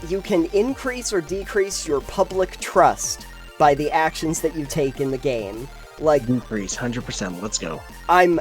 you can increase or decrease your public trust by the actions that you take in the game. Like, increase 100%. Let's go. I'm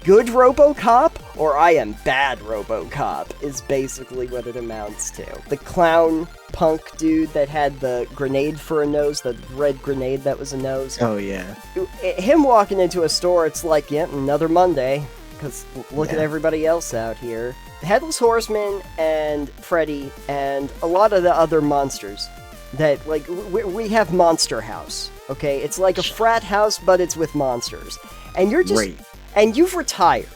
good RoboCop or I am bad RoboCop is basically what it amounts to. The clown punk dude that had the grenade for a nose, the red grenade that was a nose. Oh yeah. Him walking into a store, it's like, yeah, another Monday. Because look at everybody else out here. Headless Horseman and Freddie and a lot of the other monsters that, like, we have Monster House, okay? It's like a frat house, but it's with monsters. And you're just... Great. And you've retired.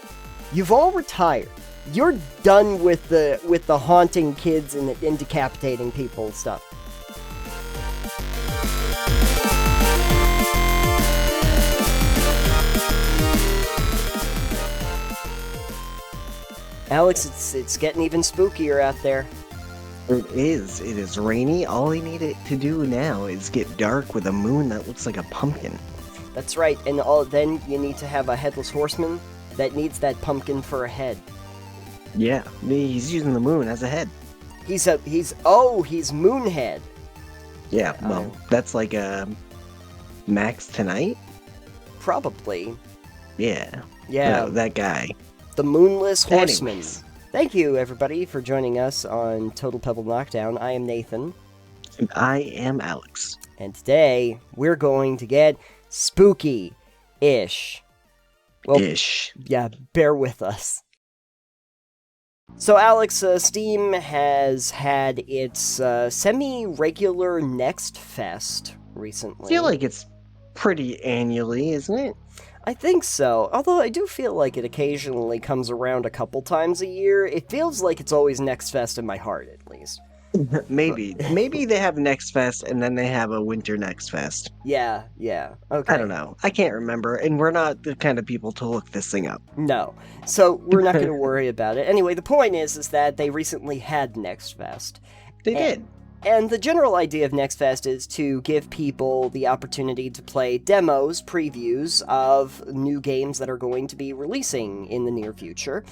You've all retired. You're done with the haunting kids and decapitating people stuff. Alex, it's getting even spookier out there. It is. It is rainy. All I need it to do now is get dark with a moon that looks like a pumpkin. That's right, and then you need to have a Headless Horseman that needs that pumpkin for a head. Yeah, he's using the moon as a head. He's Moonhead. Yeah, well, that's like Max Tonight? Probably. Yeah. Yeah. No, that guy. The Moonless Horseman. Anyways. Thank you, everybody, for joining us on Total Pebble Knockdown. I am Nathan. And I am Alex. And today, we're going to get spooky-ish. Well, Ish. Yeah, bear with us. So, Alex, Steam has had its semi-regular Next Fest recently. I feel like it's pretty annually, isn't it? I think so, although I do feel like it occasionally comes around a couple times a year. It feels like it's always Next Fest in my heart, at least. Maybe. Maybe they have Next Fest and then they have a Winter Next Fest. Yeah, okay. I don't know. I can't remember, and we're not the kind of people to look this thing up. No, so we're not going to worry about it. Anyway, the point is that they recently had Next Fest. They did. And the general idea of Next Fest is to give people the opportunity to play demos, previews of new games that are going to be releasing in the near future.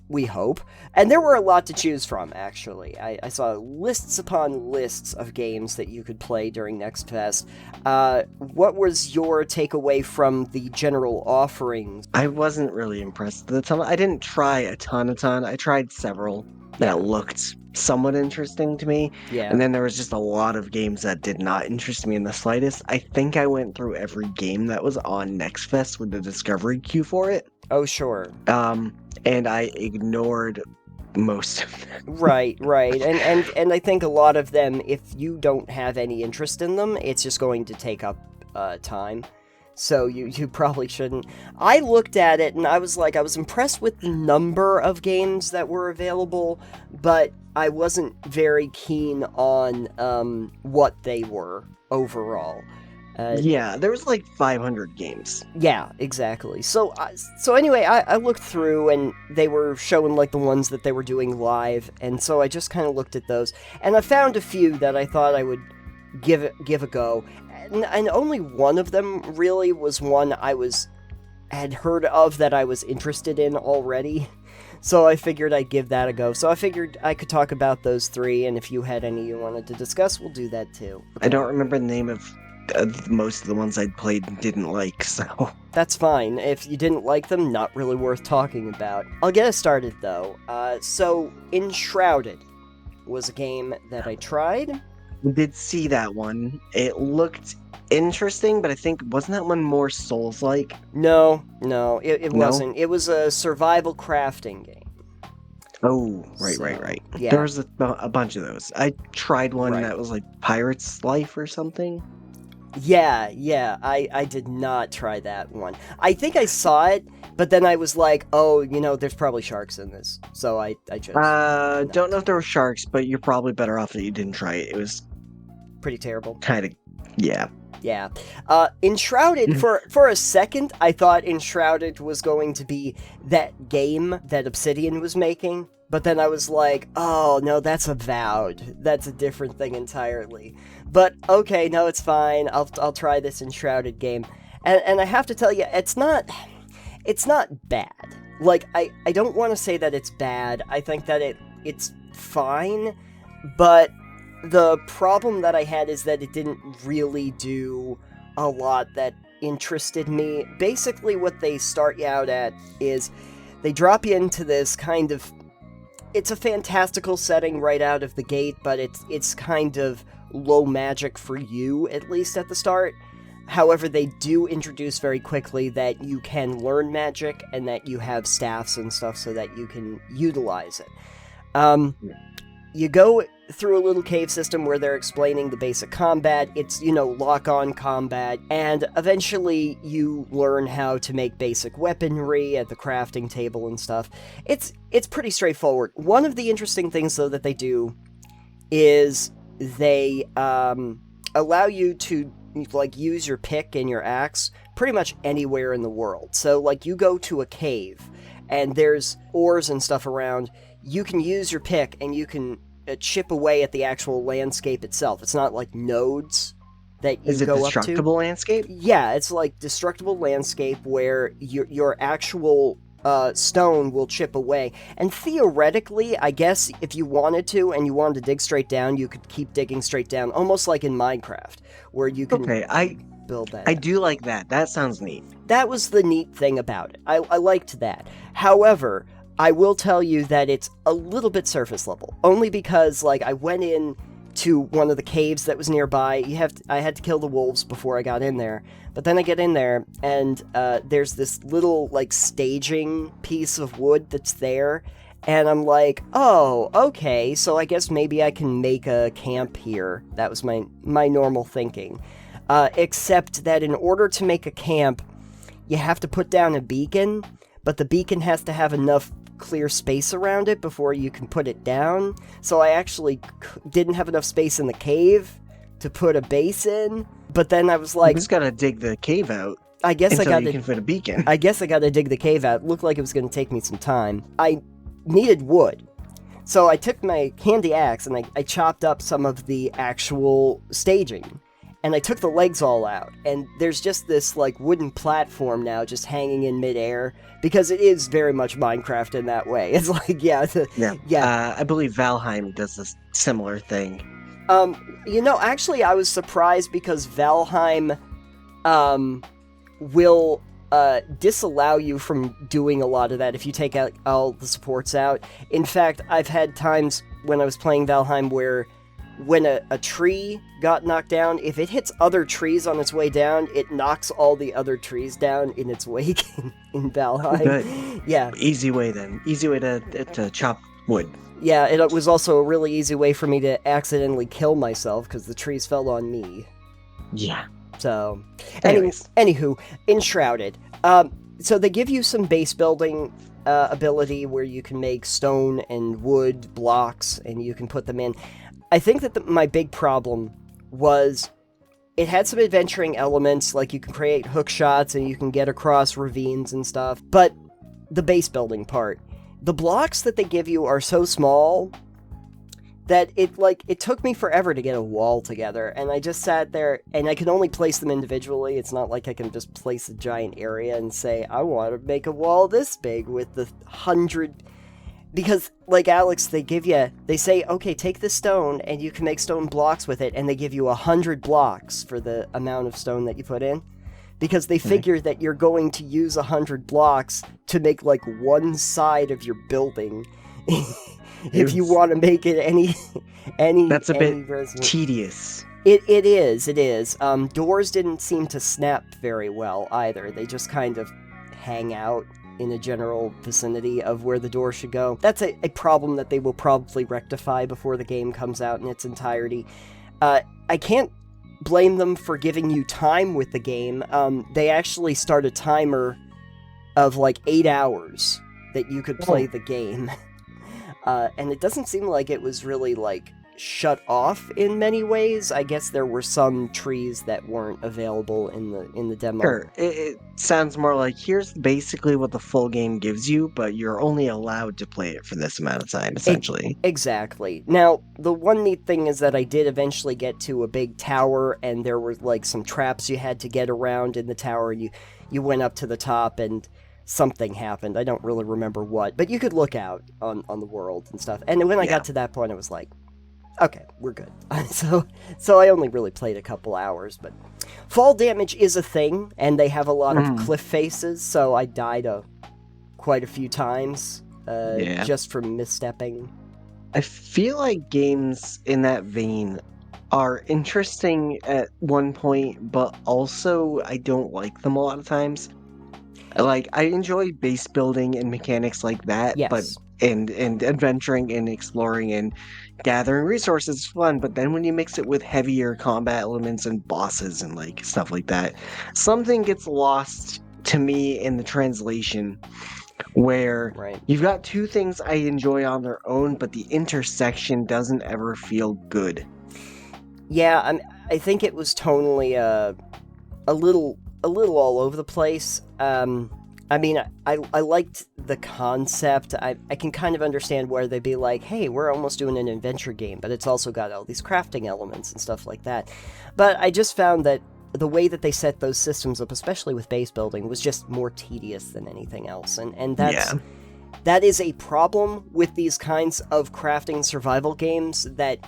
We hope. And there were a lot to choose from, actually. I saw lists upon lists of games that you could play during Next Fest. What was your takeaway from the general offerings? I wasn't really impressed. I didn't try a ton. I tried several that looked somewhat interesting to me. Yeah. And then there was just a lot of games that did not interest me in the slightest. I think I went through every game that was on Next Fest with the discovery queue for it. Oh, sure. And I ignored most of them. Right. And I think a lot of them, if you don't have any interest in them, it's just going to take up time. So you probably shouldn't. I looked at it and I was impressed with the number of games that were available, but I wasn't very keen on what they were overall. Yeah, there was like 500 games. Yeah, exactly. So anyway, I looked through and they were showing like the ones that they were doing live, and so I just kind of looked at those, and I found a few that I thought I would give a go. And only one of them really was one I had heard of that I was interested in already. So I figured I'd give that a go. So I figured I could talk about those three, and if you had any you wanted to discuss, we'll do that too. I don't remember the name of most of the ones I'd played and didn't like, so... That's fine. If you didn't like them, not really worth talking about. I'll get us started, though. So, Enshrouded was a game that I tried. We did see that one. It looked interesting, but I think, wasn't that one more Souls-like? No, it wasn't. It was a survival crafting game. Oh, right. Yeah. There was a bunch of those. I tried one that was like Pirate's Life or something. Yeah, I did not try that one. I think I saw it, but then I was like, oh, there's probably sharks in this. So I just... don't know if there were sharks, but you're probably better off that you didn't try it. It was... pretty terrible. Kind of, yeah. Yeah. Enshrouded, for a second, I thought Enshrouded was going to be that game that Obsidian was making. But then I was like, oh, no, that's Avowed. That's a different thing entirely. But, okay, no, it's fine. I'll try this Enshrouded game. And I have to tell you, it's not bad. Like, I don't want to say that it's bad. I think that it's fine. But The problem that I had is that it didn't really do a lot that interested me. Basically, what they start you out at is they drop you into this kind of... It's a fantastical setting right out of the gate, but it's kind of low magic for you, at least at the start. However, they do introduce very quickly that you can learn magic and that you have staffs and stuff so that you can utilize it. You go through a little cave system where they're explaining the basic combat. It's, lock-on combat, and eventually you learn how to make basic weaponry at the crafting table and stuff. It's pretty straightforward. One of the interesting things, though, that they do is they allow you to, use your pick and your axe pretty much anywhere in the world. So, you go to a cave, and there's ores and stuff around. You can use your pick, and you can chip away at the actual landscape itself. It's not like nodes that you go up to. Is it destructible landscape? Yeah, it's like destructible landscape where your actual stone will chip away. And theoretically, I guess if you wanted to and you wanted to dig straight down, you could keep digging straight down, almost like in Minecraft, where you can build that. I do like that. That sounds neat. That was the neat thing about it. I liked that. However, I will tell you that it's a little bit surface level, only because, I went in to one of the caves that was nearby. I had to kill the wolves before I got in there, but then I get in there, and there's this little, staging piece of wood that's there, and I'm like, oh, okay, so I guess maybe I can make a camp here. That was my normal thinking. Except that in order to make a camp, you have to put down a beacon, but the beacon has to have enough clear space around it before you can put it down. So I actually didn't have enough space in the cave to put a base in. But then I was like, you just gotta dig the cave out. I guess you can fit a beacon. I guess I gotta dig the cave out. It looked like it was gonna take me some time. I needed wood. So I took my handy axe and I chopped up some of the actual staging. And I took the legs all out, and there's just this, wooden platform now just hanging in midair, because it is very much Minecraft in that way. It's yeah. I believe Valheim does a similar thing. Actually, I was surprised because Valheim, will, disallow you from doing a lot of that if you take out all the supports out. In fact, I've had times when I was playing Valheim where when a tree got knocked down, if it hits other trees on its way down, it knocks all the other trees down in its wake in Valheim. Good. Yeah. Easy way then. Easy way to chop wood. Yeah, it was also a really easy way for me to accidentally kill myself because the trees fell on me. Yeah. So, anyways. Anywho, Enshrouded. So they give you some base building ability where you can make stone and wood blocks and you can put them in. I think that my big problem was it had some adventuring elements, like you can create hook shots and you can get across ravines and stuff, but the base building part, the blocks that they give you are so small that it took me forever to get a wall together, and I just sat there, and I can only place them individually. It's not like I can just place a giant area and say, I want to make a wall this big with the 100... Because, like Alex, they say, okay, take this stone, and you can make stone blocks with it, and they give you 100 blocks for the amount of stone that you put in. Because they figure that you're going to use 100 blocks to make, one side of your building. If you want to make it any That's a bit resolution. Tedious. It is. Doors didn't seem to snap very well, either. They just kind of hang out in a general vicinity of where the door should go. That's a problem that they will probably rectify before the game comes out in its entirety. I can't blame them for giving you time with the game. They actually start a timer of 8 hours that you could play the game. And it doesn't seem like it was really shut off in many ways. I guess there were some trees that weren't available in the demo. Sure, it sounds more like here's basically what the full game gives you, but you're only allowed to play it for this amount of time, essentially. Exactly. Now, the one neat thing is that I did eventually get to a big tower, and there were some traps you had to get around in the tower, and you went up to the top, and something happened. I don't really remember what, but you could look out on the world and stuff. And when I got to that point, I was like, Okay, we're good. So I only really played a couple hours, but fall damage is a thing, and they have a lot of cliff faces, so I died quite a few times just from misstepping. I feel like games in that vein are interesting at one point, but also I don't like them a lot of times. Like, I enjoy base building and mechanics like that, Yes. but and adventuring and exploring and gathering resources is fun, but then when you mix it with heavier combat elements and bosses and like stuff like that, something gets lost to me in the translation where Right. you've got two things I enjoy on their own, but the intersection doesn't ever feel good. Yeah, I think it was tonally a little all over the place. I mean, I liked the concept. I can kind of understand where they'd be like, hey, we're almost doing an adventure game, but it's also got all these crafting elements and stuff like that. But I just found that the way that they set those systems up, especially with base building, was just more tedious than anything else. And that is a problem with these kinds of crafting survival games that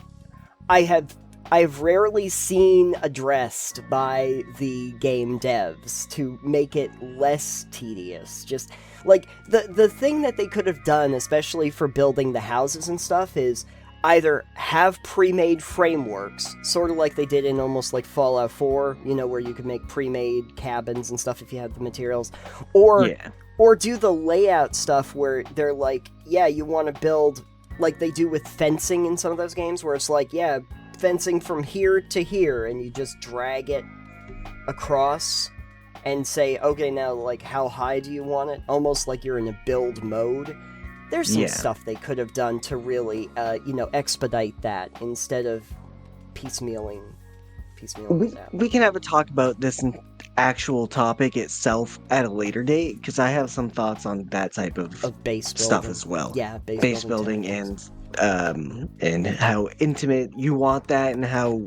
I've rarely seen addressed by the game devs to make it less tedious. Just, like, the thing that they could have done, especially for building the houses and stuff, is either have pre-made frameworks, sort of like they did in almost like Fallout 4, you know, where you could make pre-made cabins and stuff if you had the materials, or do the layout stuff where they're like, yeah, you want to build, like they do with fencing in some of those games, where it's like, yeah, fencing from here to here, and you just drag it across and say, okay, now, like, how high do you want it? Almost like you're in a build mode. There's some stuff they could have done to really, expedite that instead of piecemealing that. We can have a talk about this actual topic itself at a later date, because I have some thoughts on that type of base stuff as well. Yeah, base building and how intimate you want that, and how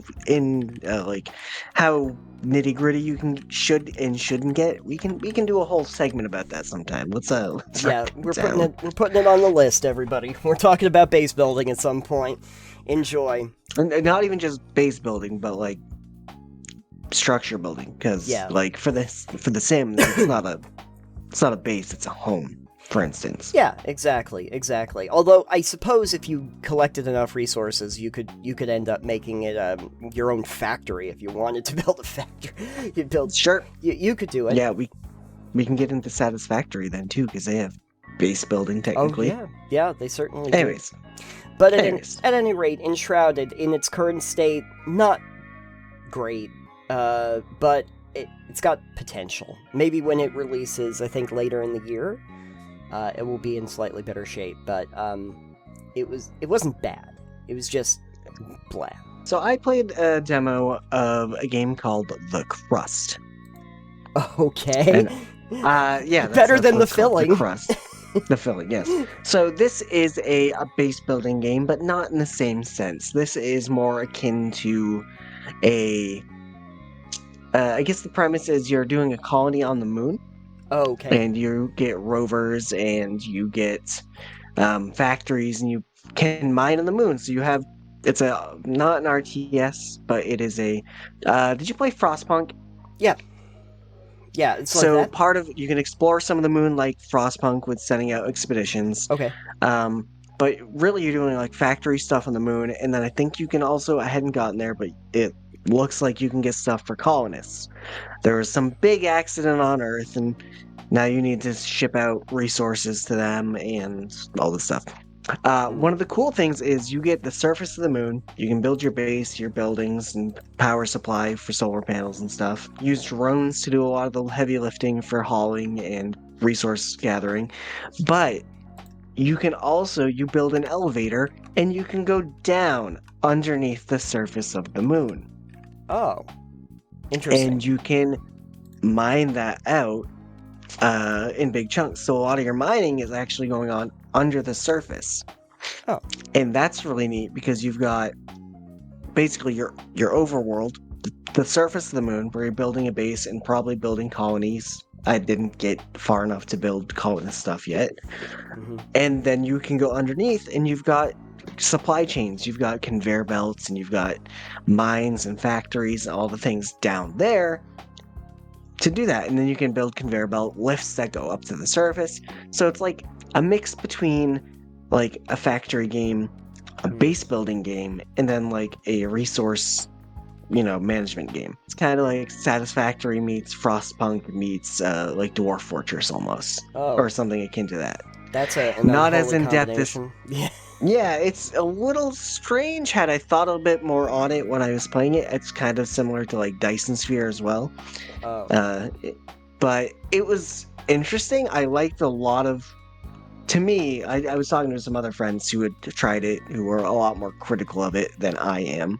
how nitty gritty you should and shouldn't get. We can do a whole segment about that sometime. Let's we're putting it on the list, everybody. We're talking about base building at some point. Enjoy. And not even just base building, but like structure building, because like for the Sims, it's not a base, it's a home, for instance. Yeah, exactly. Although I suppose if you collected enough resources, you could end up making it your own factory if you wanted to build a factory. You'd build. Sure. You could do it. Yeah, we can get into Satisfactory then too, because they have base building technically. Oh yeah, they certainly Anyways. do. But at any rate, Enshrouded in its current state, not great. But it's got potential. Maybe when it releases, I think later in the year, it will be in slightly better shape. But it wasn't bad. It was just blah. So I played a demo of a game called The Crust. Okay. And, better than the filling. The Crust. The filling, yes. So this is a base building game, but not in the same sense. This is more akin to I guess the premise is you're doing a colony on the moon. Oh, okay. And you get rovers, and you get factories, and you can mine on the moon. So you have, it's not an RTS, but it is a, did you play Frostpunk? Yeah. Yeah, it's so like that. Part of, you can explore some of the moon like Frostpunk with sending out expeditions. Okay. But really you're doing like factory stuff on the moon, and then I think you can also, I hadn't gotten there, but it looks like you can get stuff for colonists. There was some big accident on Earth, and now you need to ship out resources to them and all this stuff. One of the cool things is you get the surface of the moon. You can build your base, your buildings, and power supply for solar panels and stuff. Use drones to do a lot of the heavy lifting for hauling and resource gathering. But you can also, you build an elevator, and you can go down underneath the surface of the moon. Oh, interesting. And you can mine that out in big chunks. So a lot of your mining is actually going on under the surface. Oh. And that's really neat, because you've got basically your overworld, the surface of the moon, where you're building a base and probably building colonies. I didn't get far enough to build colonist stuff yet. Mm-hmm. And then you can go underneath, and you've got supply chains. You've got conveyor belts, and you've got mines and factories, and all the things down there to do that. And then you can build conveyor belt lifts that go up to the surface. So it's like a mix between like a factory game, a base building game, and then like a resource, management game. It's kind of like Satisfactory meets Frostpunk meets like Dwarf Fortress almost, or something akin to that. That's an not as in depth as yeah, it's a little strange. Had I thought a bit more on it when I was playing it, it's kind of similar to like Dyson Sphere as well. But it was interesting. I liked a lot of. To me, I was talking to some other friends who had tried it, who were a lot more critical of it than I am,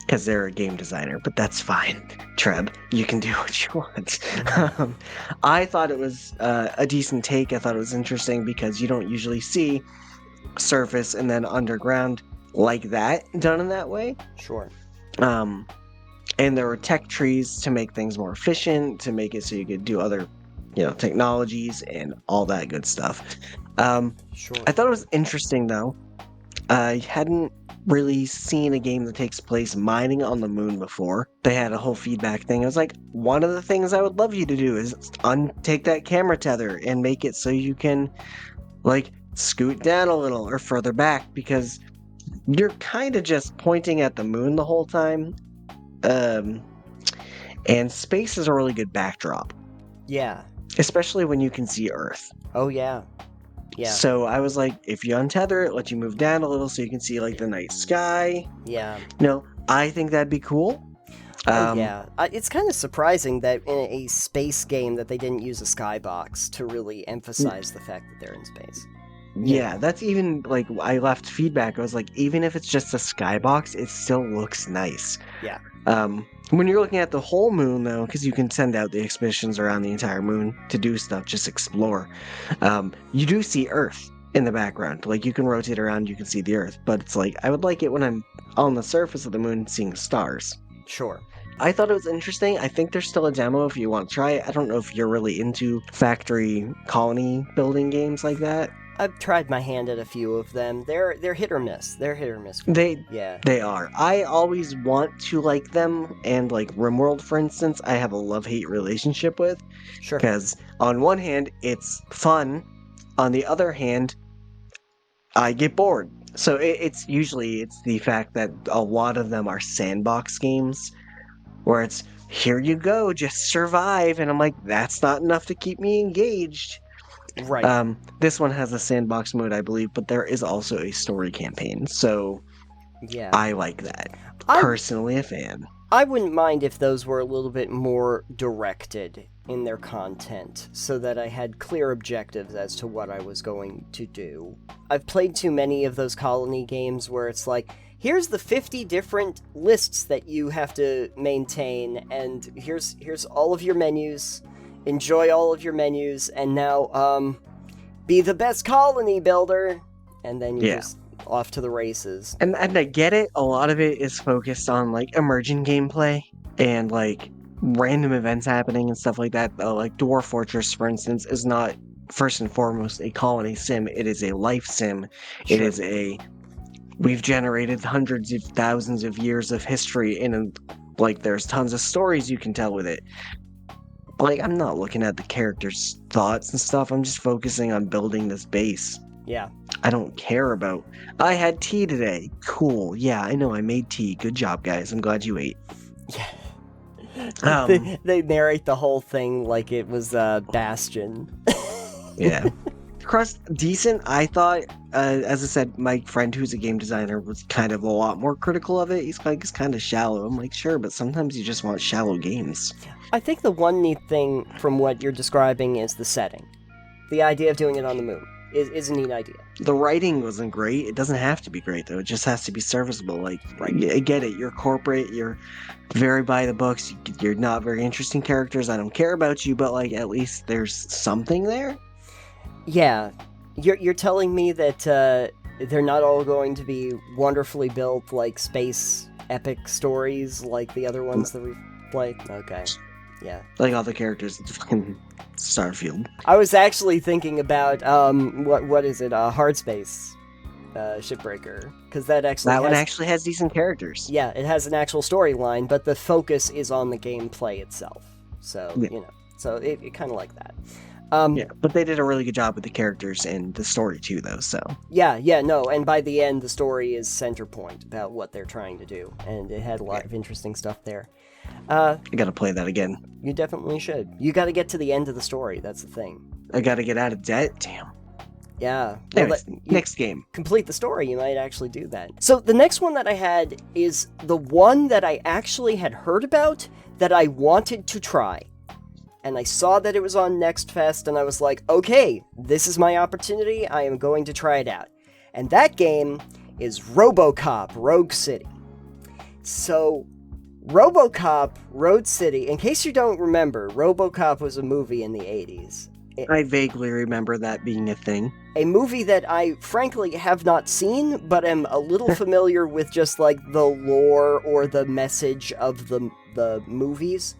because they're a game designer. But that's fine, Treb. You can do what you want. I thought it was a decent take. I thought it was interesting because you don't usually see surface and then underground like that done in that way. Sure. And there were tech trees to make things more efficient, to make it so you could do other technologies and all that good stuff. Sure. I thought it was interesting though. I hadn't really seen a game that takes place mining on the moon before. They had a whole feedback thing. I was like, one of the things I would love you to do is take that camera tether and make it so you can like scoot down a little or further back, because you're kind of just pointing at the moon the whole time. And space is a really good backdrop. Yeah. Especially when you can see Earth. Oh, yeah. Yeah. So I was like, if you untether it, let you move down a little so you can see like the night sky. Yeah. I think that'd be cool. Yeah. It's kind of surprising that in a space game that they didn't use a skybox to really emphasize the fact that they're in space. Yeah, that's even like I left feedback. I was like, even if it's just a skybox, it still looks nice. Yeah. When you're looking at the whole moon, though, because you can send out the expeditions around the entire moon to do stuff, just explore, you do see Earth in the background. Like, you can rotate around, you can see the Earth, but it's like, I would like it when I'm on the surface of the moon seeing stars. Sure. I thought it was interesting. I think there's still a demo if you want to try it. I don't know if you're really into factory colony building games like that. I've tried my hand at a few of them. They're hit or miss. They're hit or miss. They are. I always want to like them, and like RimWorld, for instance, I have a love-hate relationship with. Sure. Because on one hand, it's fun. On the other hand, I get bored. So it's usually the fact that a lot of them are sandbox games, where it's here you go, just survive, and I'm like, that's not enough to keep me engaged. Right. This one has a sandbox mode, I believe, but there is also a story campaign, so yeah, I like that. Personally a fan. I wouldn't mind if those were a little bit more directed in their content, so that I had clear objectives as to what I was going to do. I've played too many of those colony games where it's like, here's the 50 different lists that you have to maintain, and here's all of your menus. Enjoy all of your menus, and now, be the best colony builder, and then you're just off to the races. And I get it, a lot of it is focused on, like, emerging gameplay, and, like, random events happening and stuff like that. Like, Dwarf Fortress, for instance, is not, first and foremost, a colony sim, it is a life sim. Sure. It is we've generated hundreds of thousands of years of history, and, like, there's tons of stories you can tell with it. Like, I'm not looking at the characters' thoughts and stuff. I'm just focusing on building this base. Yeah. I don't care about, I had tea today. Cool. Yeah, I know I made tea. Good job, guys. I'm glad you ate. Yeah. They narrate the whole thing like it was Bastion. Yeah. Crust, decent. I thought, as I said, my friend who's a game designer was kind of a lot more critical of it. He's like, it's kind of shallow. I'm like, sure, but sometimes you just want shallow games. I think the one neat thing from what you're describing is the setting. The idea of doing it on the moon is a neat idea. The writing wasn't great. It doesn't have to be great, though. It just has to be serviceable. Like, I get it. You're corporate. You're very by the books. You're not very interesting characters. I don't care about you, but, like, at least there's something there. Yeah. You're telling me that they're not all going to be wonderfully built, like, space epic stories like the other ones that we've played? Okay. Yeah. Like all the characters in fucking Starfield. I was actually thinking about, what is it, Hard Space. Shipbreaker, because that one actually has decent characters. Yeah, it has an actual storyline, but the focus is on the gameplay itself. So, so it kind of like that. But they did a really good job with the characters and the story too, though, so. Yeah, no, and by the end, the story is center point about what they're trying to do, and it had a lot of interesting stuff there. I gotta play that again. You definitely should. You gotta get to the end of the story, that's the thing. I gotta get out of debt? Damn. Yeah. Anyways, next game. Complete the story, you might actually do that. So the next one that I had is the one that I actually had heard about that I wanted to try. And I saw that it was on Next Fest, and I was like, okay, this is my opportunity, I am going to try it out. And that game is RoboCop Rogue City. So, RoboCop Rogue City, in case you don't remember, RoboCop was a movie in the 80s. I vaguely remember that being a thing. A movie that I, frankly, have not seen, but am a little familiar with just, like, the lore or the message of the movies.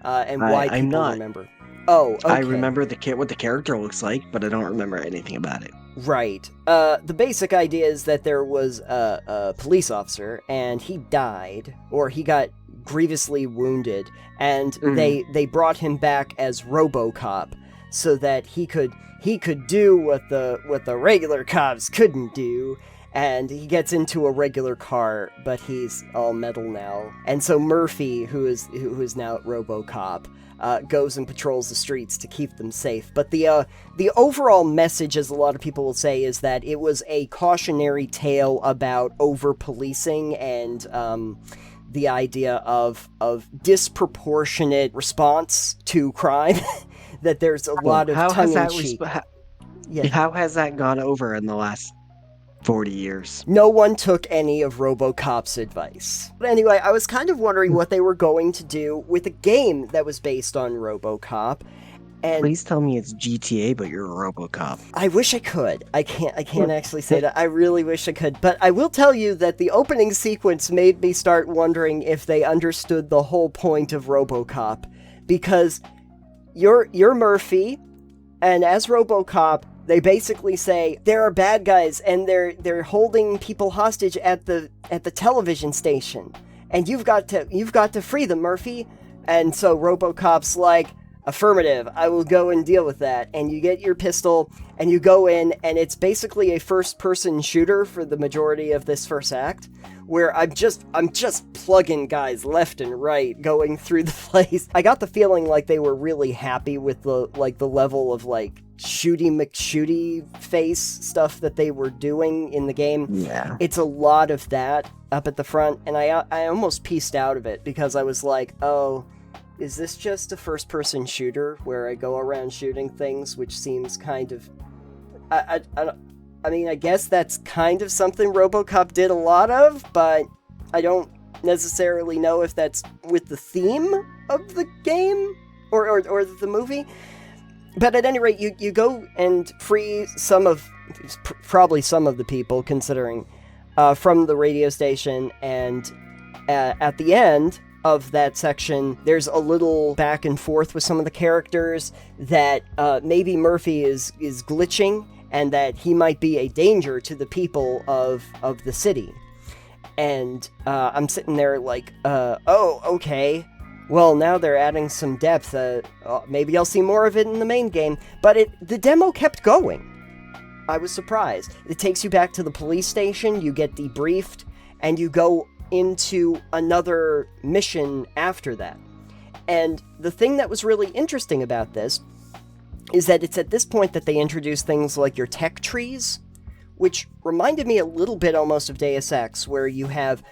And why people remember. Oh, okay. I remember what the character looks like, but I don't remember anything about it. Right. The basic idea is that there was a police officer, and he died, or he got grievously wounded, and they brought him back as RoboCop, so that he could do what the regular cops couldn't do. And he gets into a regular car, but he's all metal now. And so Murphy, who is now RoboCop, goes and patrols the streets to keep them safe. But the overall message, as a lot of people will say, is that it was a cautionary tale about over-policing and the idea of disproportionate response to crime. That there's a lot of tongue-in-cheek. How has that gone over in the last 40 years. No one took any of RoboCop's advice. But anyway, I was kind of wondering what they were going to do with a game that was based on RoboCop. And please tell me it's GTA, but you're a RoboCop. I wish I could. I can't actually say that. I really wish I could. But I will tell you that the opening sequence made me start wondering if they understood the whole point of RoboCop. Because you're Murphy, and as RoboCop, they basically say there are bad guys and they're holding people hostage at the television station, and you've got to free them, Murphy. And so RoboCop's like, affirmative, I will go and deal with that. And you get your pistol and you go in, and it's basically a first-person shooter for the majority of this first act, where I'm just plugging guys left and right going through the place. I got the feeling like they were really happy with the level of Shooty McShooty face stuff that they were doing in the game. Yeah. It's a lot of that up at the front, and I almost pieced out of it because I was like, oh, is this just a first-person shooter where I go around shooting things, which seems kind of... I mean, I guess that's kind of something RoboCop did a lot of, but I don't necessarily know if that's with the theme of the game or the movie. But at any rate, you go and free probably some of the people, considering, from the radio station, and at the end of that section, there's a little back and forth with some of the characters that maybe Murphy is glitching, and that he might be a danger to the people of the city. And I'm sitting there like, oh, okay. Well, now they're adding some depth. Maybe I'll see more of it in the main game. But the demo kept going. I was surprised. It takes you back to the police station, you get debriefed, and you go into another mission after that. And the thing that was really interesting about this is that it's at this point that they introduce things like your tech trees, which reminded me a little bit almost of Deus Ex, where you have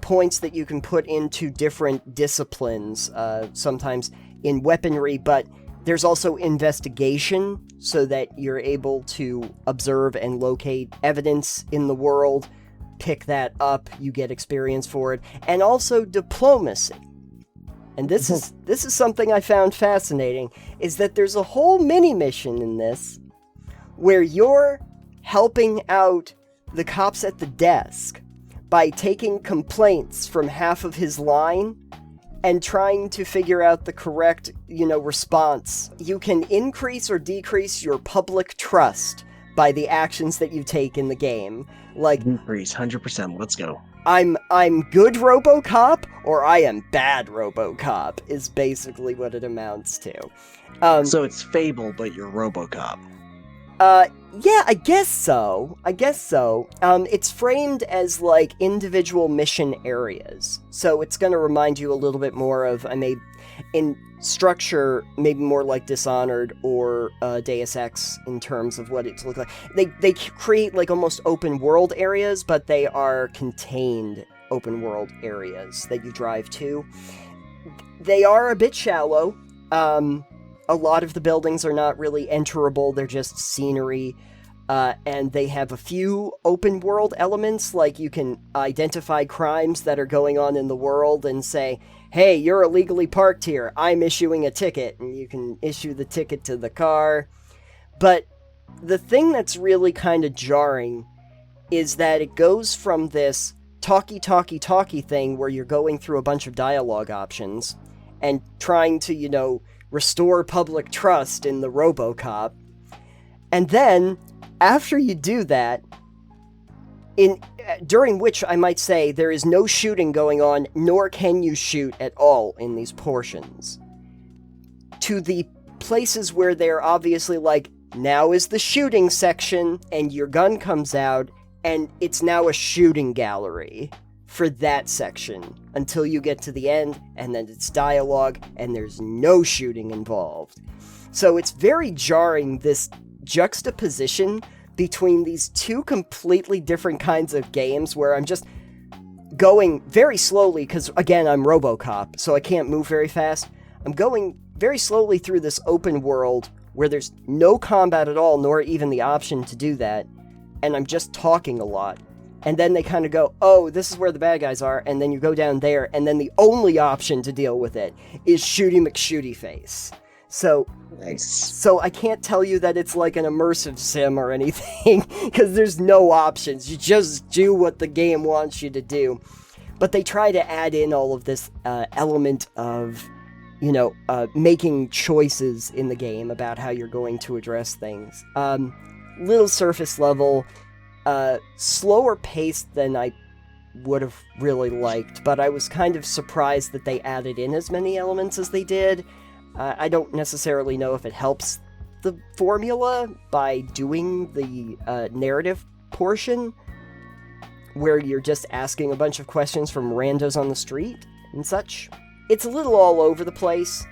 points that you can put into different disciplines, sometimes in weaponry, but there's also investigation, so that you're able to observe and locate evidence in the world, pick that up, you get experience for it, and also diplomacy. And this is something I found fascinating, is that there's a whole mini-mission in this where you're helping out the cops at the desk by taking complaints from half of his line and trying to figure out the correct, response. You can increase or decrease your public trust by the actions that you take in the game. Like, Increase 100%. Let's go. I'm good RoboCop, or I am bad RoboCop, is basically what it amounts to. So it's Fable, but you're RoboCop. Yeah, I guess so. It's framed as, like, individual mission areas. So it's gonna remind you a little bit more of, in structure, maybe more like Dishonored or Deus Ex in terms of what it looks like. They create, like, almost open world areas, but they are contained open world areas that you drive to. They are a bit shallow. A lot of the buildings are not really enterable, they're just scenery, and they have a few open world elements, like you can identify crimes that are going on in the world and say, hey, you're illegally parked here, I'm issuing a ticket, and you can issue the ticket to the car. But the thing that's really kind of jarring is that it goes from this talky thing where you're going through a bunch of dialogue options and trying to, restore public trust in the RoboCop. And then, after you do that, during which I might say there is no shooting going on, nor can you shoot at all in these portions, to the places where they're obviously like, now is the shooting section, and your gun comes out, and it's now a shooting gallery for that section until you get to the end, and then it's dialogue, and there's no shooting involved. So it's very jarring, this juxtaposition between these two completely different kinds of games, where I'm just going very slowly, because again, I'm RoboCop, so I can't move very fast. I'm going very slowly through this open world where there's no combat at all, nor even the option to do that, and I'm just talking a lot. And then they kind of go, oh, this is where the bad guys are, and then you go down there, and then the only option to deal with it is Shooty McShooty Face. So, Nice. So I can't tell you that it's like an immersive sim or anything, because there's no options. You just do what the game wants you to do. But they try to add in all of this element of, making choices in the game about how you're going to address things. Little surface level, slower paced than I would have really liked, but I was kind of surprised that they added in as many elements as they did. I don't necessarily know if it helps the formula by doing the narrative portion, where you're just asking a bunch of questions from randos on the street and such. It's a little all over the place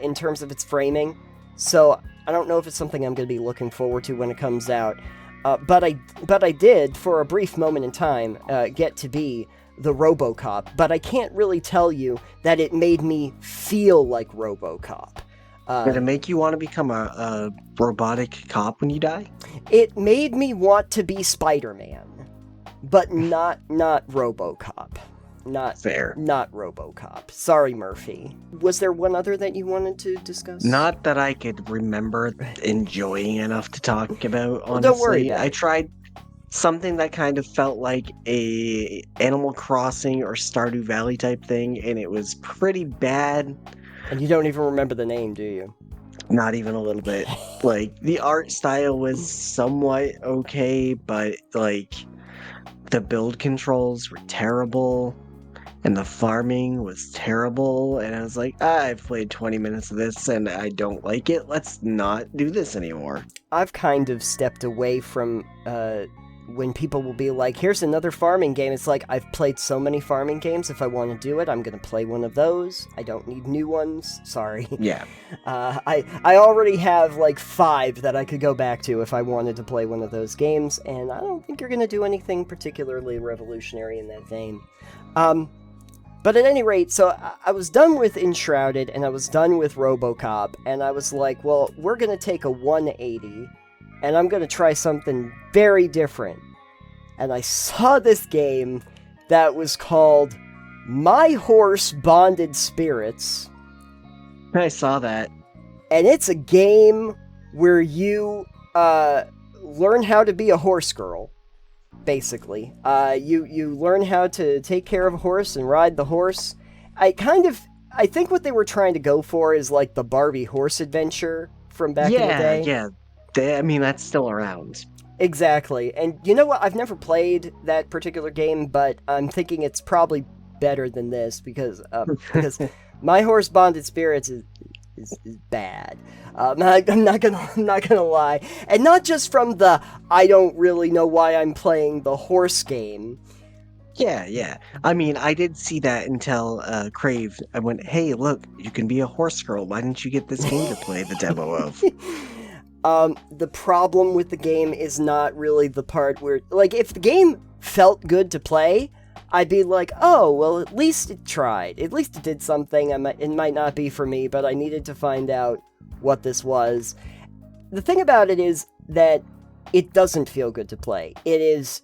in terms of its framing, so I don't know if it's something I'm going to be looking forward to when it comes out. But I did, for a brief moment in time, get to be the RoboCop, but I can't really tell you that it made me feel like RoboCop. Did it make you want to become a robotic cop when you die? It made me want to be Spider-Man, but not RoboCop. Not fair. Not RoboCop. Sorry, Murphy. Was there one other that you wanted to discuss? Not that I could remember enjoying enough to talk about, honestly. Don't worry. I tried something that kind of felt like a Animal Crossing or Stardew Valley type thing, and it was pretty bad. And you don't even remember the name, do you? Not even a little bit. Like, the art style was somewhat okay, but, like, the build controls were terrible, and the farming was terrible, and I was like, I've played 20 minutes of this, and I don't like it. Let's not do this anymore. I've kind of stepped away from, when people will be like, here's another farming game. It's like, I've played so many farming games. If I want to do it, I'm going to play one of those. I don't need new ones. Sorry. Yeah. I already have like 5 that I could go back to if I wanted to play one of those games, and I don't think you're going to do anything particularly revolutionary in that vein. But at any rate, so I was done with Enshrouded, and I was done with RoboCop, and I was like, well, we're going to take a 180, and I'm going to try something very different. And I saw this game that was called My Horse Bonded Spirits. I saw that. And it's a game where you learn how to be a horse girl, basically. You learn how to take care of a horse and ride the horse. I think what they were trying to go for is like the Barbie horse adventure from back in the day. Yeah. that's still around. Exactly. And you know what? I've never played that particular game, but I'm thinking it's probably better than this because my horse bonded spirits is bad. I'm not gonna lie, and not just from the I don't really know why I'm playing the horse game. Yeah. I mean, I did see that until Crave. I went, hey, look, you can be a horse girl. Why didn't you get this game to play the demo of? The problem with the game is not really the part where, like, if the game felt good to play, I'd be like, oh, well, at least it tried. At least it did something. It might not be for me, but I needed to find out what this was. The thing about it is that it doesn't feel good to play. It is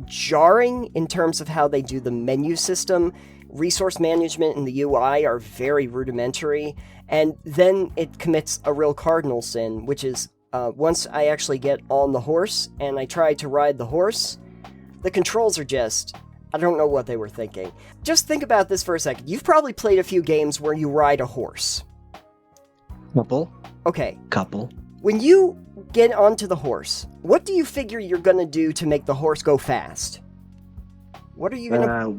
jarring in terms of how they do the menu system. Resource management and the UI are very rudimentary, and then it commits a real cardinal sin, which is once I actually get on the horse and I try to ride the horse, the controls are just, I don't know what they were thinking. Just think about this for a second. You've probably played a few games where you ride a horse. Couple. Okay. Couple. When you get onto the horse, what do you figure you're gonna do to make the horse go fast? What are you gonna...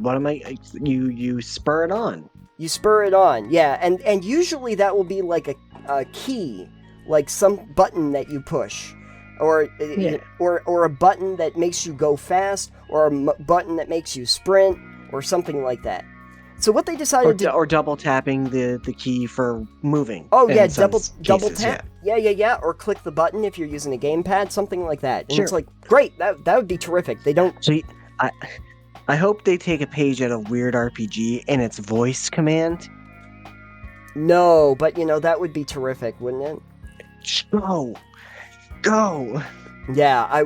You spur it on. You spur it on, yeah, and usually that will be like a key, like some button that you push, or a button that makes you go fast, or a button that makes you sprint, or something like that. So what they decided or double tapping the key for moving. Oh yeah, double tap. Yeah. Or click the button if you're using a gamepad, something like that. And It's like, great, that would be terrific. They don't. So I hope they take a page out of Weird RPG and it's voice command. No, but that would be terrific, wouldn't it? Go. Yeah,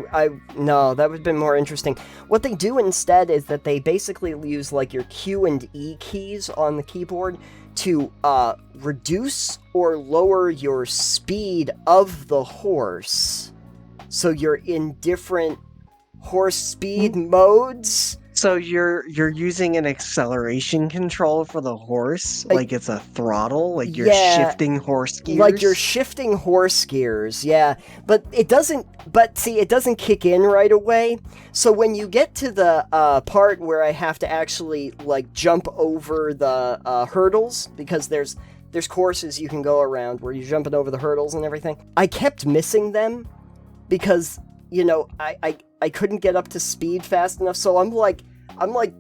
no, that would have been more interesting. What they do instead is that they basically use like your Q and E keys on the keyboard to reduce or lower your speed of the horse. So you're in different horse speed modes. So you're using an acceleration control for the horse, like it's a throttle, like you're shifting horse gears. Like you're shifting horse gears, yeah. But it doesn't kick in right away. So when you get to the part where I have to actually like jump over the hurdles, because there's courses you can go around where you're jumping over the hurdles and everything, I kept missing them because I couldn't get up to speed fast enough, so I'm like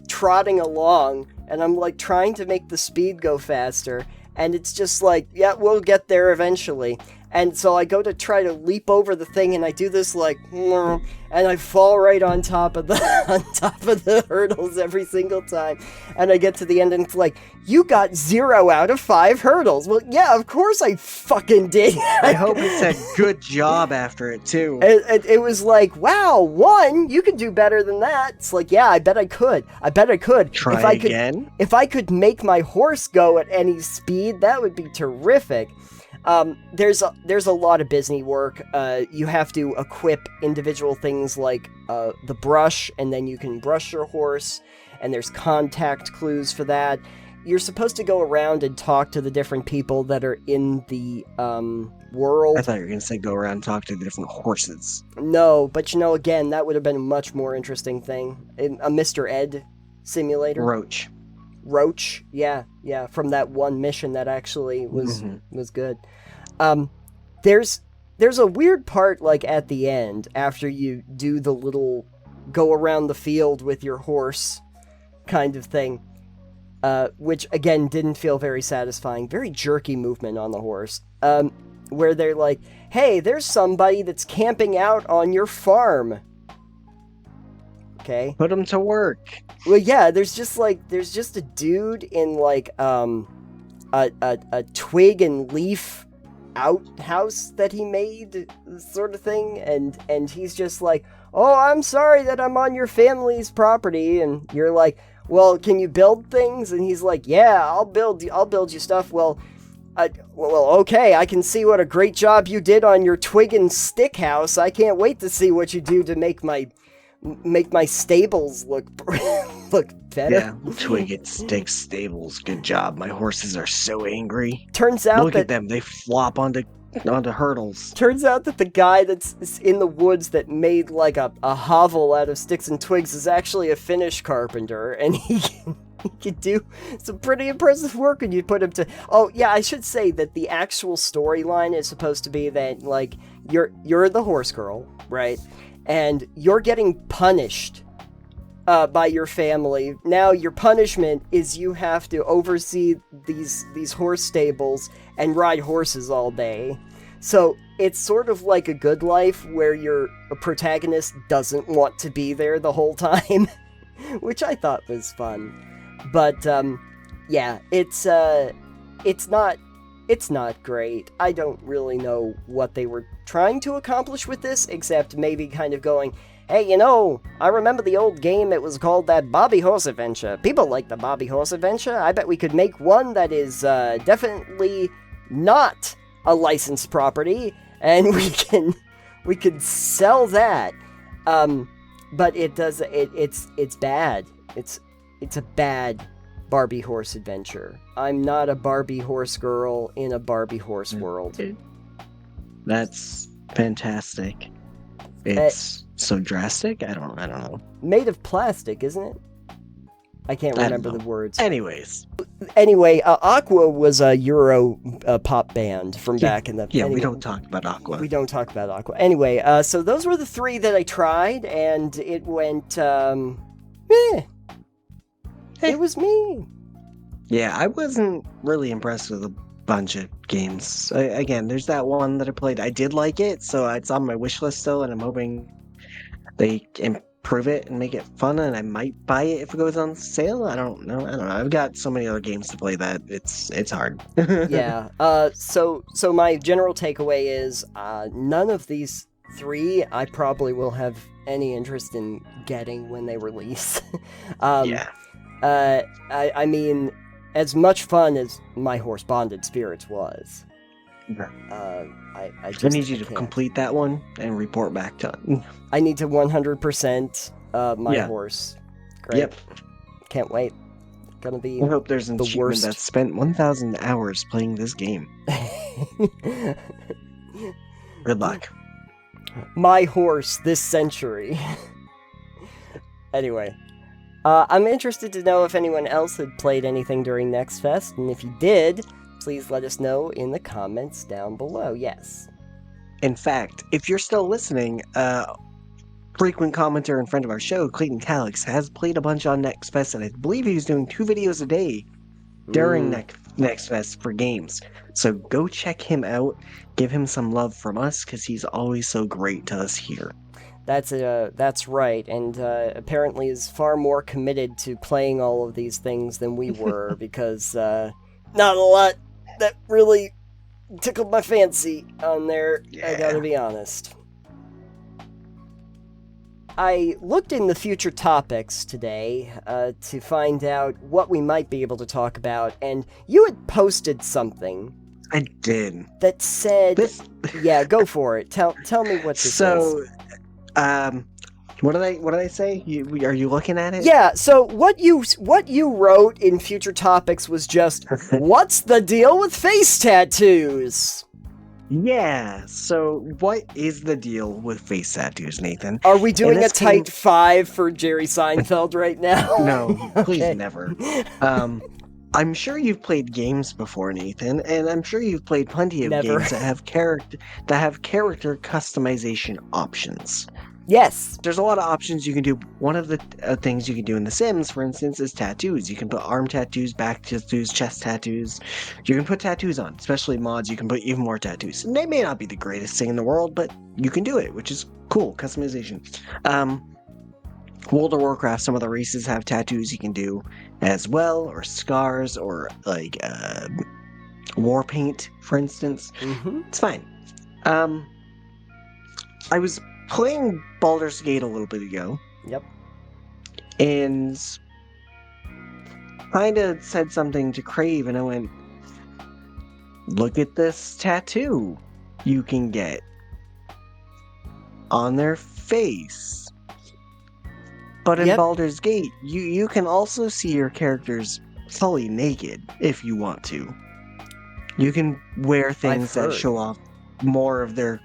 trotting along, and I'm like trying to make the speed go faster, and it's just like, yeah, we'll get there eventually. And so I go to try to leap over the thing, and I do this like, and I fall right on top of the hurdles every single time. And I get to the end, and it's like, you got 0 out of 5 hurdles. Well, yeah, of course I fucking did. I hope it said good job after it too. It was like, wow, 1, you could do better than that. It's like, yeah, I bet I could. Try again. If I could make my horse go at any speed, that would be terrific. There's a lot of busy work. You have to equip individual things like the brush, and then you can brush your horse, and there's contact clues for that. You're supposed to go around and talk to the different people that are in the world. I thought you were going to say go around and talk to the different horses. No, but again, that would have been a much more interesting thing. A Mr. Ed simulator. Roach, yeah, from that one mission that actually was good. There's a weird part like at the end after you do the little go around the field with your horse kind of thing, which again didn't feel very satisfying. Very jerky movement on the horse, where they're like, "Hey, there's somebody that's camping out on your farm." Okay. Put them to work. Well, yeah, there's just a dude in like a twig and leaf outhouse that he made, sort of thing, and he's just like, "Oh, I'm sorry that I'm on your family's property," and you're like, "Well, can you build things?" And he's like, "Yeah, I'll build you stuff." Well, okay, I can see what a great job you did on your twig and stick house. I can't wait to see what you do to make my stables look better. Yeah, twig and stick stables. Good job. My horses are so angry. Turns out Look at them. They flop onto onto hurdles. Turns out that the guy that's in the woods that made like a hovel out of sticks and twigs is actually a Finnish carpenter, and he can do some pretty impressive work when you put him to... Oh, yeah, I should say that the actual storyline is supposed to be that, like, you're the horse girl, right? And you're getting punished by your family. Now your punishment is you have to oversee these horse stables and ride horses all day. So it's sort of like A Good Life, where your protagonist doesn't want to be there the whole time, which I thought was fun. But yeah, it's not great. I don't really know what they were trying to accomplish with this, except maybe kind of going, hey, you know, I remember the old game, it was called that Bobby Horse Adventure. People like the Bobby Horse Adventure. I bet we could make one that is definitely not a licensed property, and we could sell that. But it's bad. It's a bad Barbie horse adventure. I'm not a Barbie horse girl in a Barbie horse world. That's fantastic. It's so drastic. I don't know. Made of plastic, isn't it? I can't remember the words. Anyway, Aqua was a Euro pop band from back in the... Yeah, anyway, we don't talk about Aqua. We don't talk about Aqua. Anyway, so those were the three that I tried, and it went, It was me. Yeah, I wasn't really impressed with a bunch of games. Again, there's that one that I played. I did like it, so it's on my wish list still, and I'm hoping they improve it and make it fun, and I might buy it if it goes on sale. I don't know. I've got so many other games to play that it's hard. Yeah. So my general takeaway is none of these three I probably will have any interest in getting when they release. Yeah. I mean, as much fun as My Horse Bonded Spirits was, I need you to complete that one and report back to it. I need to 100% my horse. Great. Yep. Can't wait. Gonna be I hope there's an achievement that spent 1,000 hours playing this game. Good luck. My horse this century. Anyway. I'm interested to know if anyone else had played anything during Next Fest, and if you did, please let us know in the comments down below. Yes. In fact, if you're still listening, frequent commenter and friend of our show, Clayton Calix, has played a bunch on Next Fest, and I believe he was doing 2 videos a day during Next Fest for games. So go check him out, give him some love from us, because he's always so great to us here. That's right, and apparently is far more committed to playing all of these things than we were, because not a lot that really tickled my fancy on there, I gotta be honest. I looked in the future topics today to find out what we might be able to talk about, and you had posted something. I did. That said... Yeah, go for it. Tell me what this is. What did I say? Are you looking at it? Yeah, so what you wrote in future topics was just, what's the deal with face tattoos? Yeah, so what is the deal with face tattoos, Nathan? Are we doing a tight 5 for Jerry Seinfeld right now? No, please never. I'm sure you've played games before, Nathan, and I'm sure you've played plenty of games that have character customization options. Yes. There's a lot of options you can do. One of the things you can do in The Sims, for instance, is tattoos. You can put arm tattoos, back tattoos, chest tattoos. You can put tattoos on, especially mods. You can put even more tattoos. And they may not be the greatest thing in the world, but you can do it, which is cool. Customization. World of Warcraft, some of the races have tattoos you can do as well, or scars, or like war paint, for instance. Mm-hmm. It's fine. I was playing Baldur's Gate a little bit ago. Yep. And kind of said something to Crave, and I went, look at this tattoo you can get on their face. But in Baldur's Gate, you can also see your characters fully naked if you want to. You can wear things that show off more of their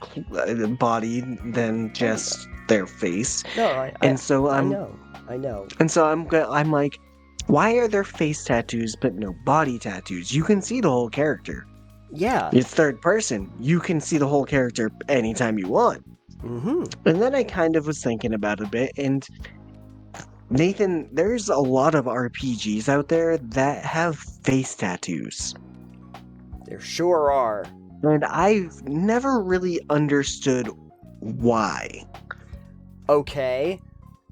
body than just their face. No, I know. And so I'm like, why are there face tattoos but no body tattoos? You can see the whole character. Yeah. It's third person. You can see the whole character anytime you want. Mm-hmm. And then I kind of was thinking about it a bit, and Nathan, there's a lot of RPGs out there that have face tattoos. There sure are. And I've never really understood why. Okay.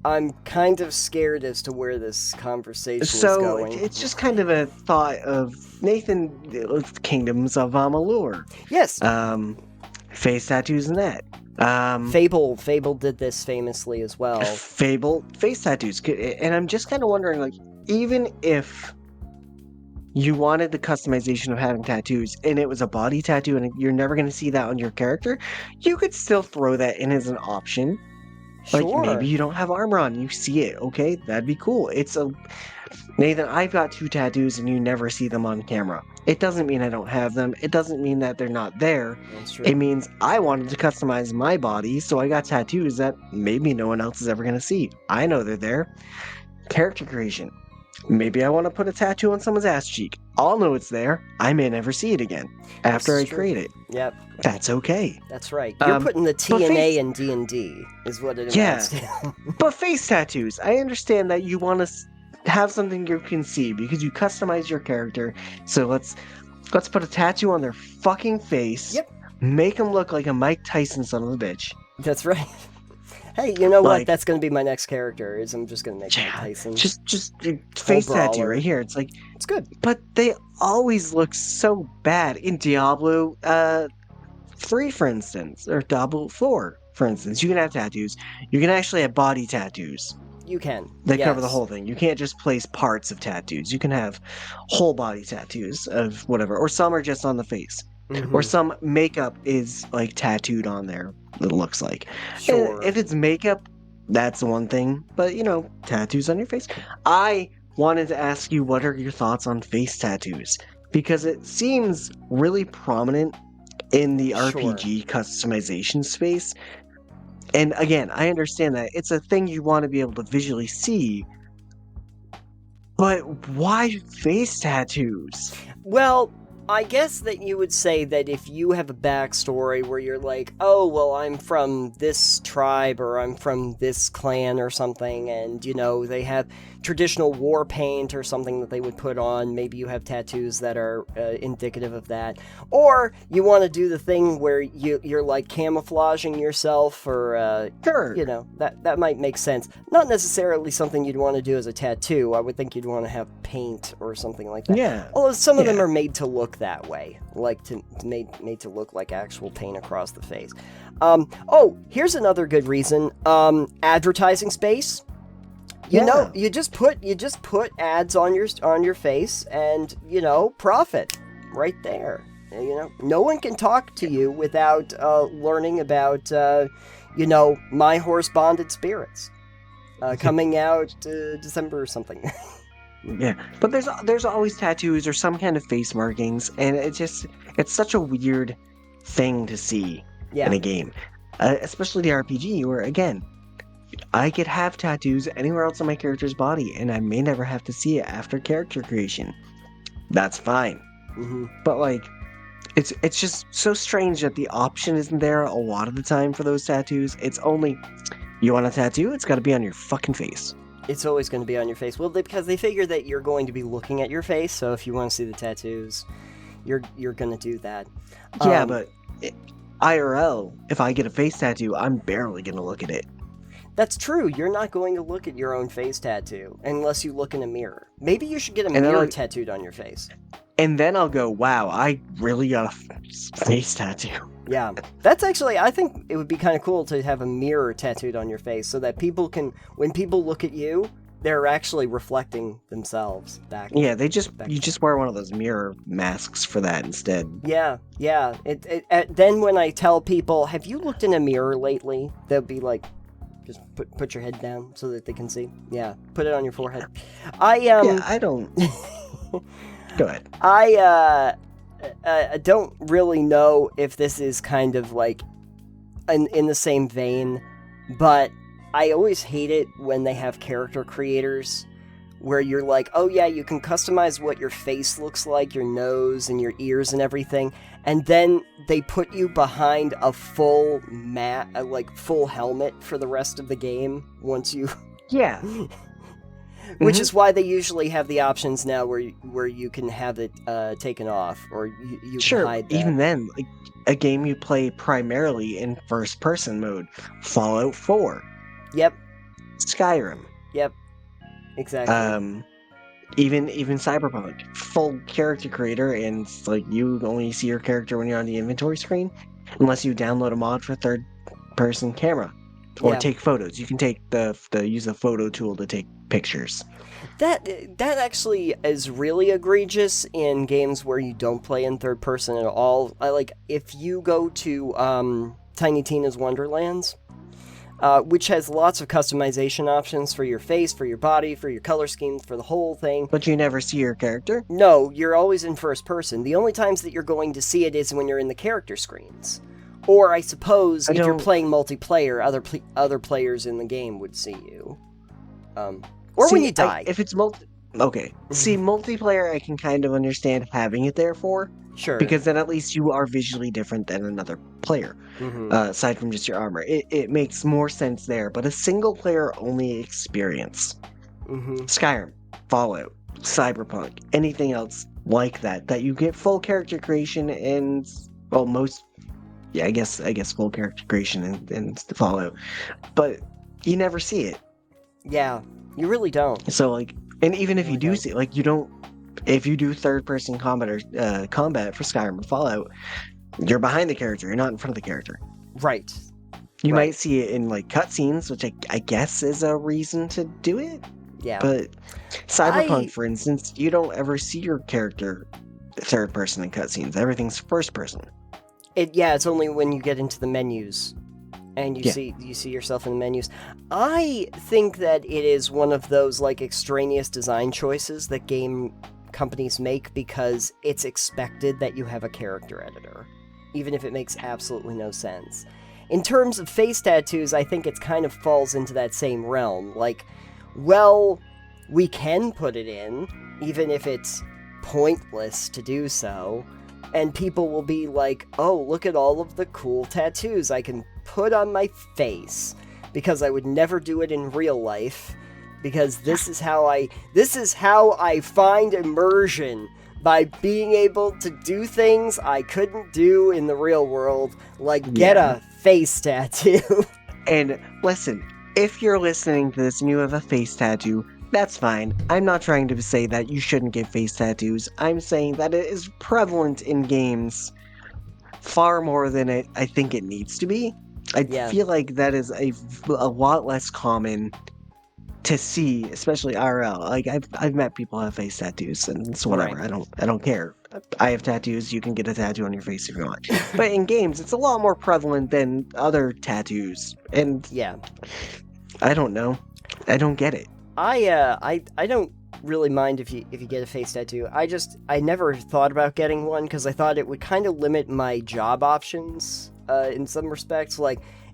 I'm kind of scared as to where this conversation is going. So it's just kind of a thought of Nathan, Kingdoms of Amalur. Yes. Face tattoos and that. Fable did this famously as well. Fable face tattoos, and I'm just kind of wondering, like, even if you wanted the customization of having tattoos and it was a body tattoo and you're never going to see that on your character, you could still throw that in as an option. Sure. Like, maybe you don't have armor on, you see it, okay, that'd be cool. Nathan, I've got 2 tattoos and you never see them on camera. It doesn't mean I don't have them. It doesn't mean that they're not there. That's true. It means I wanted to customize my body, so I got tattoos that maybe no one else is ever going to see. I know they're there. Character creation. Maybe I want to put a tattoo on someone's ass cheek. I'll know it's there. I may never see it again after I create it. Yep. That's okay. That's right. You're putting the TNA in D&D is what it amounts to. But face tattoos. I understand that you want to have something you can see because you customize your character. So let's put a tattoo on their fucking face. Yep. Make them look like a Mike Tyson son of a bitch. That's right. Hey, you know what? That's going to be my next character. I'm just going to make Mike Tyson. Just face tattoo right here. It's like, it's good. But they always look so bad in Diablo 3, for instance, or Diablo 4, for instance. You can have tattoos. You can actually have body tattoos. You can. They cover the whole thing. You can't just place parts of tattoos. You can have whole body tattoos of whatever. Or some are just on the face. Mm-hmm. Or some makeup is like tattooed on there, it looks like. Sure. And if it's makeup, that's one thing. But, tattoos on your face. I wanted to ask you, what are your thoughts on face tattoos? Because it seems really prominent in the RPG customization space. And again, I understand that it's a thing you want to be able to visually see, but why face tattoos? Well, I guess that you would say that if you have a backstory where you're like, oh, well, I'm from this tribe or I'm from this clan or something, and, they have traditional war paint or something that they would put on, maybe you have tattoos that are indicative of that. Or you want to do the thing where you're like camouflaging yourself or, sure. That might make sense. Not necessarily something you'd want to do as a tattoo. I would think you'd want to have paint or something like that. Yeah. Although some of them are made to look that way, like made to look like actual paint across the face. Here's another good reason. Advertising space. You just put ads on your face and, profit right there. No one can talk to you without learning about, My Horse Bonded Spirits coming out December or something. Yeah, but there's always tattoos or some kind of face markings, and it's such a weird thing to see in a game, especially the RPG, where again, I could have tattoos anywhere else on my character's body, and I may never have to see it after character creation. That's fine. Mm-hmm. But it's just so strange that the option isn't there a lot of the time for those tattoos. It's only, you want a tattoo? It's got to be on your fucking face. It's always going to be on your face. Well, because they figure that you're going to be looking at your face, so if you want to see the tattoos, you're going to do that. Yeah, but IRL, if I get a face tattoo, I'm barely going to look at it. That's true. You're not going to look at your own face tattoo unless you look in a mirror. Maybe you should get a mirror tattooed on your face. And then I'll go, wow, I really got a face tattoo. Yeah. That's actually, I think it would be kind of cool to have a mirror tattooed on your face so that people can, when people look at you, they're actually reflecting themselves back. Yeah, you just wear one of those mirror masks for that instead. Yeah. Then when I tell people, have you looked in a mirror lately? They'll be like, just put your head down so that they can see. Yeah, put it on your forehead. I don't. Go ahead. I don't really know if this is kind of like in the same vein, but I always hate it when they have character creators where you're like, oh yeah, you can customize what your face looks like, your nose and your ears and everything, and then they put you behind a full full helmet for the rest of the game once you... Yeah. Which is why they usually have the options now where you can have it taken off, or you Sure, can hide that. even then, like, a game you play primarily in first-person mode. Fallout 4. Yep. Skyrim. Yep. Exactly. Even Cyberpunk. Full character creator, and like you only see your character when you're on the inventory screen, unless you download a mod for third-person camera. Or take photos. You can use a photo tool to take pictures. That actually is really egregious in games where you don't play in third person at all. If you go to Tiny Tina's Wonderlands, which has lots of customization options for your face, for your body, for your color schemes, for the whole thing. But you never see your character? No, you're always in first person. The only times that you're going to see it is when you're in the character screens. Or I suppose if you're playing multiplayer, other players in the game would see you. When you die. If it's okay. See, multiplayer I can kind of understand having it there for. Sure. Because then at least you are visually different than another player. Aside from just your armor. It makes more sense there. But a single player only experience. Skyrim, Fallout, Cyberpunk, anything else like that you get full character creation and, well, most... Yeah, I guess full character creation and Fallout, but you never see it. Yeah, you really don't. So and even if you do see it, you don't. If you do third-person combat or combat for Skyrim or Fallout, you're behind the character. You're not in front of the character. Right. You might see it in cutscenes, which I guess is a reason to do it. Yeah. But Cyberpunk, for instance, you don't ever see your character third-person in cutscenes. Everything's first-person. It's only when you get into the menus and you see yourself in the menus. I think that it is one of those extraneous design choices that game companies make because it's expected that you have a character editor, even if it makes absolutely no sense. In terms of face tattoos, I think it kind of falls into that same realm. We can put it in, even if it's pointless to do so. And people will be like, oh, look at all of the cool tattoos I can put on my face. Because I would never do it in real life. Because this is how I find immersion. By being able to do things I couldn't do in the real world. Get a face tattoo. And listen, if you're listening to this and you have a face tattoo, that's fine. I'm not trying to say that you shouldn't get face tattoos. I'm saying that it is prevalent in games far more than I think it needs to be. I feel like that is a lot less common to see, especially IRL. I've met people who have face tattoos, and it's whatever. Right. I don't care. I have tattoos. You can get a tattoo on your face if you want. But in games, it's a lot more prevalent than other tattoos. And I don't know. I don't get it. I don't really mind if you get a face tattoo. I never thought about getting one because I thought it would kind of limit my job options in some respects.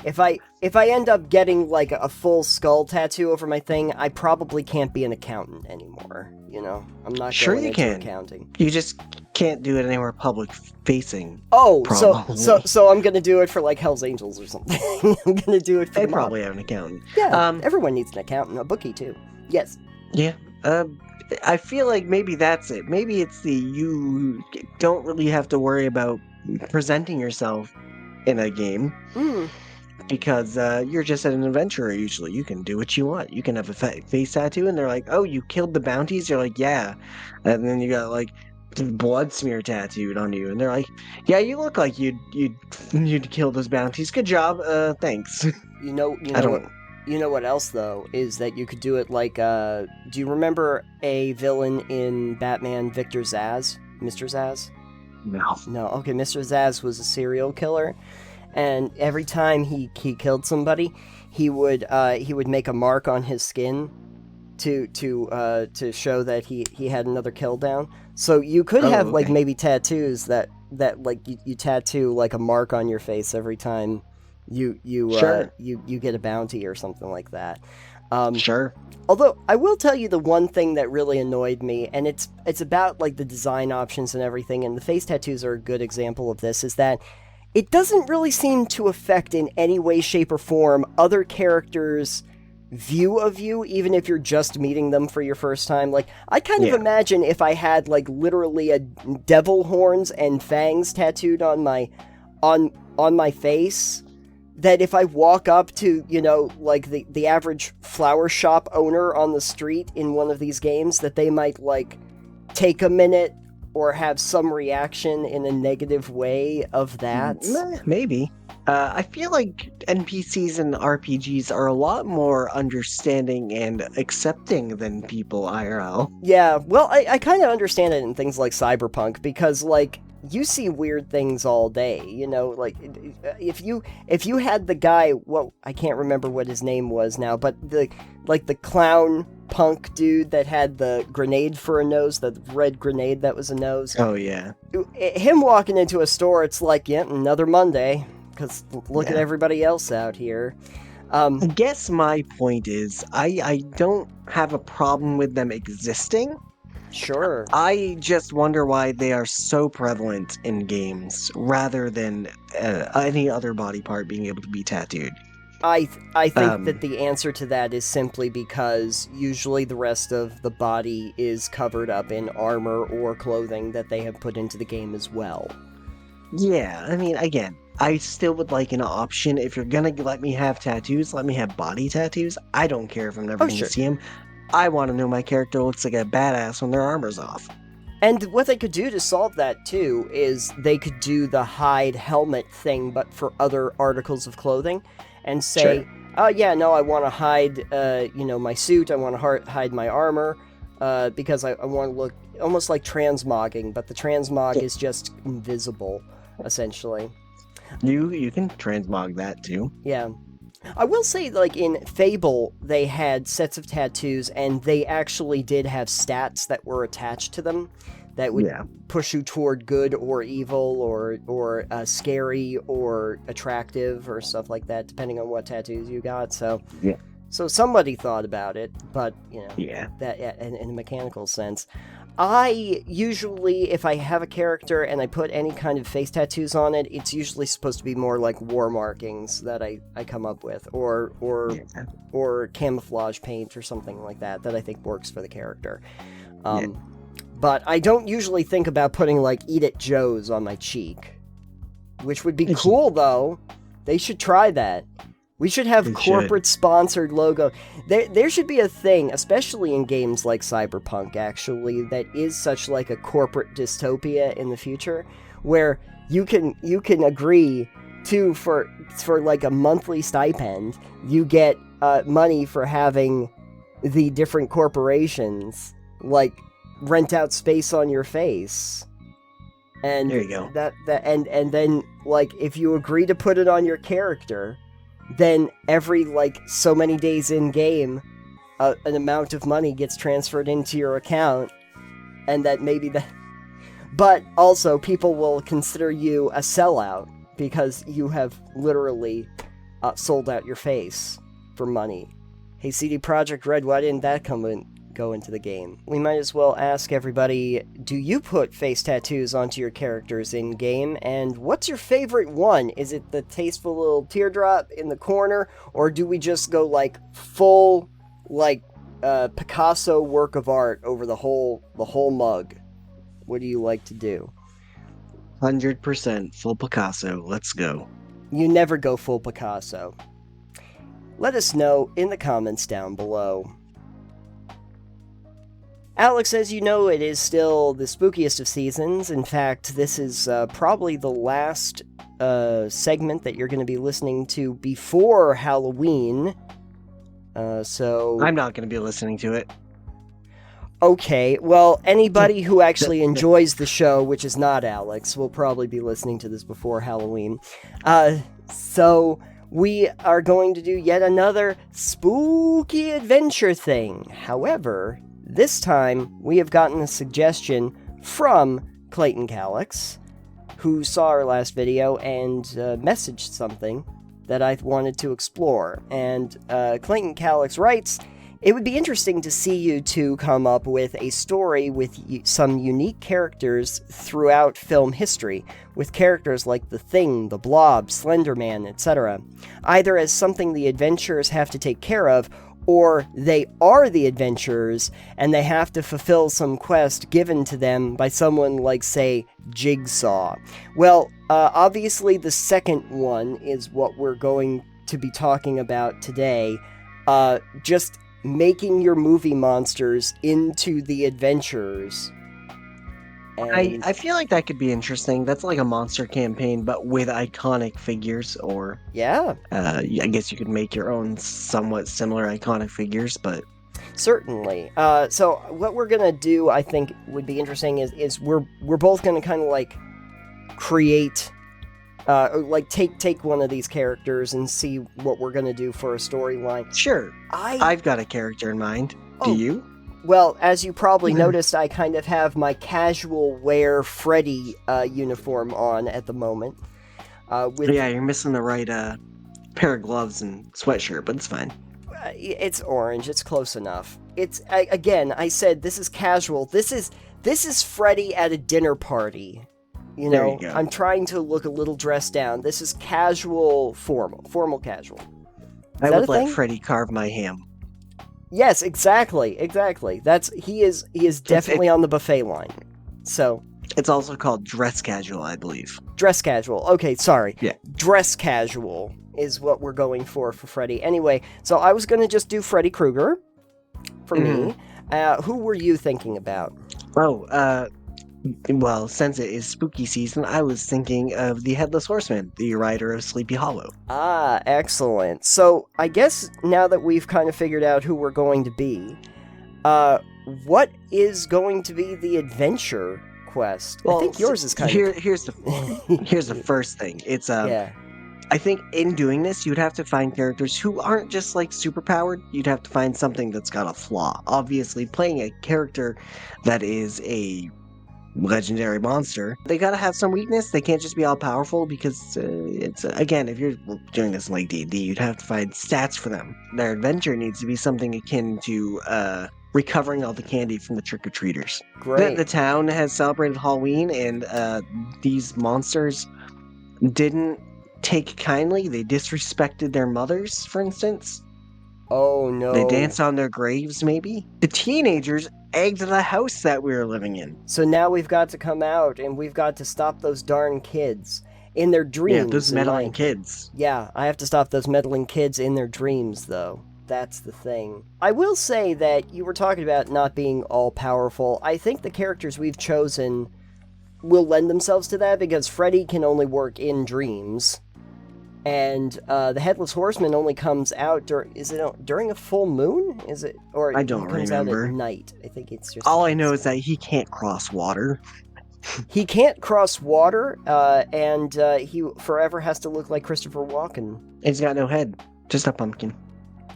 If I end up getting a full skull tattoo over my thing, I probably can't be an accountant anymore. I'm not going into accounting. You just can't do it anywhere public facing. Oh, so I'm gonna do it for Hell's Angels or something. I'm gonna do it for. They probably have an accountant. Yeah, everyone needs an accountant, a bookie too. Yes. Yeah. I feel like maybe that's it. Maybe it's you don't really have to worry about presenting yourself in a game. Because you're just an adventurer usually. You can do what you want. You can have a face tattoo and they're like, oh, you killed the bounties? You're like, yeah. And then you got blood smear tattooed on you. And they're like, yeah, you look like you'd kill those bounties. Good job. Thanks. You know what else, though, is that you could do it do you remember a villain in Batman, Victor Zsasz? Mr. Zsasz? No. Okay, Mr. Zsasz was a serial killer. And every time he killed somebody, he would make a mark on his skin to show that he had another kill down. So you could have like maybe tattoos that like you tattoo like a mark on your face every time you get a bounty or something like that. Sure. Although I will tell you the one thing that really annoyed me, and it's about like the design options and everything, and the face tattoos are a good example of this, is that it doesn't really seem to affect in any way, shape, or form other characters' view of you, even if you're just meeting them for your first time. Like, I kind of imagine if I had like literally a devil horns and fangs tattooed on my face, that if I walk up to, you know, like the average flower shop owner on the street in one of these games, that they might like take a minute or have some reaction in a negative way of that. Maybe. I feel like NPCs in RPGs are a lot more understanding and accepting than people IRL. Yeah, well, I kind of understand it in things like Cyberpunk, because like you see weird things all day, you know, like if you had the guy, well, I can't remember what his name was now, but the clown punk dude that had the grenade for a nose, the red grenade that was a nose. Oh yeah. Him walking into a store, it's like, yeah, another Monday, because look at everybody else out here. I guess my point is, I don't have a problem with them existing. Sure. I just wonder why they are so prevalent in games rather than any other body part being able to be tattooed. I think that the answer to that is simply because usually the rest of the body is covered up in armor or clothing that they have put into the game as well. Yeah, I mean, again, I still would like an option. If you're gonna let me have tattoos, let me have body tattoos. I don't care if I'm never gonna see them. I want to know my character looks like a badass when their armor's off. And what they could do to solve that, too, is they could do the hide helmet thing, but for other articles of clothing, and say, oh, yeah, no, I want to hide, my suit, I want to hide my armor, because I want to look almost like transmogging, but the transmog is just invisible, essentially. You can transmog that, too. Yeah. I will say, like, in Fable, they had sets of tattoos, and they actually did have stats that were attached to them that would push you toward good or evil or scary or attractive or stuff like that, depending on what tattoos you got. So somebody thought about it, but, that in a mechanical sense. I usually, if I have a character and I put any kind of face tattoos on it, it's usually supposed to be more like war markings that I come up with, or camouflage paint or something like that I think works for the character. But I don't usually think about putting like Eat It Joe's on my cheek, which would be cool though. They should try that. We should have corporate-sponsored logo. There should be a thing, especially in games like Cyberpunk, actually, that is such like a corporate dystopia in the future, where you can agree to, for like a monthly stipend, you get money for having the different corporations like rent out space on your face. And there you go. And then like if you agree to put it on your character, then every, like, so many days in-game, an amount of money gets transferred into your account, and that maybe that... But also, people will consider you a sellout, because you have literally sold out your face for money. Hey, CD Projekt Red, why didn't that go into the game? We might as well ask everybody, do you put face tattoos onto your characters in-game, and what's your favorite one? Is it the tasteful little teardrop in the corner, or do we just go, like, full, like, Picasso work of art over the whole mug? What do you like to do? 100% full Picasso, let's go. You never go full Picasso. Let us know in the comments down below. Alex, as you know, it is still the spookiest of seasons. In fact, this is probably the last segment that you're going to be listening to before Halloween. So I'm not going to be listening to it. Okay, well, anybody who actually enjoys the show, which is not Alex, will probably be listening to this before Halloween. So we are going to do yet another spooky adventure thing. However, this time we have gotten a suggestion from Clayton Calix, who saw our last video and messaged something that I wanted to explore. And Clayton Calix writes, "It would be interesting to see you two come up with a story with some unique characters throughout film history, with characters like the Thing, the Blob, Slender Man, etc. Either as something the adventurers have to take care of, or they are the adventurers and they have to fulfill some quest given to them by someone like, say, Jigsaw." Well, obviously the second one is what we're going to be talking about today. Just making your movie monsters into the adventurers. And I feel like that could be interesting. That's like a monster campaign, but with iconic figures, or yeah, I guess you could make your own somewhat similar iconic figures, but certainly. So what we're gonna do, I think, would be interesting is we're both gonna kind of like create, like take one of these characters and see what we're gonna do for a storyline. sure. I've got a character in mind. Do you? Well, as you probably noticed, I kind of have my casual wear Freddie uniform on at the moment. Yeah, you're missing the right pair of gloves and sweatshirt, but it's fine. It's orange. It's close enough. Again, I said this is casual. This is Freddie at a dinner party. You know, There you go. I'm trying to look a little dressed down. This is casual, formal casual. I that would a let thing? Freddie carve my ham. Yes, exactly. He is definitely on the buffet line. So, It's also called dress casual, I believe. dress casual. Okay, sorry. Yeah. Dress casual is what we're going for Freddie. Anyway, so I was going to just do Freddie Kreuger for me. Who were you thinking about? Oh, well, since it is spooky season, I was thinking of the Headless Horseman, the rider of Sleepy Hollow. Ah, excellent. So, I guess now that we've kind of figured out who we're going to be, what is going to be the adventure quest? Well, I think yours is kind here's the first thing. It's yeah. I think in doing this, you'd have to find characters who aren't just like superpowered. You'd have to find something that's got a flaw. Obviously, playing a character that is a legendary monster, they gotta have some weakness. They can't just be all powerful, because it's again, if you're doing this in like D&D, you'd have to find stats for them. Their adventure needs to be something akin to recovering all the candy from the trick-or-treaters. Great. The town has celebrated Halloween, and these monsters didn't take kindly. They disrespected their mothers, for instance. Oh no. They danced on their graves, maybe. The teenagers egged the house that we were living in. So now we've got to come out and we've got to stop those darn kids in their dreams. Yeah, those meddling kids. Yeah, I have to stop those meddling kids in their dreams, though. That's the thing. I will say that you were talking about not being all-powerful. I think the characters we've chosen will lend themselves to that, because Freddie can only work in dreams. And the Headless Horseman only comes out during a full moon? Is it, or I don't it comes remember. out at night? I think it's just. All I know is that he can't cross water. He can't cross water, and he forever has to look like Christopher Walken. He's got no head. Just a pumpkin.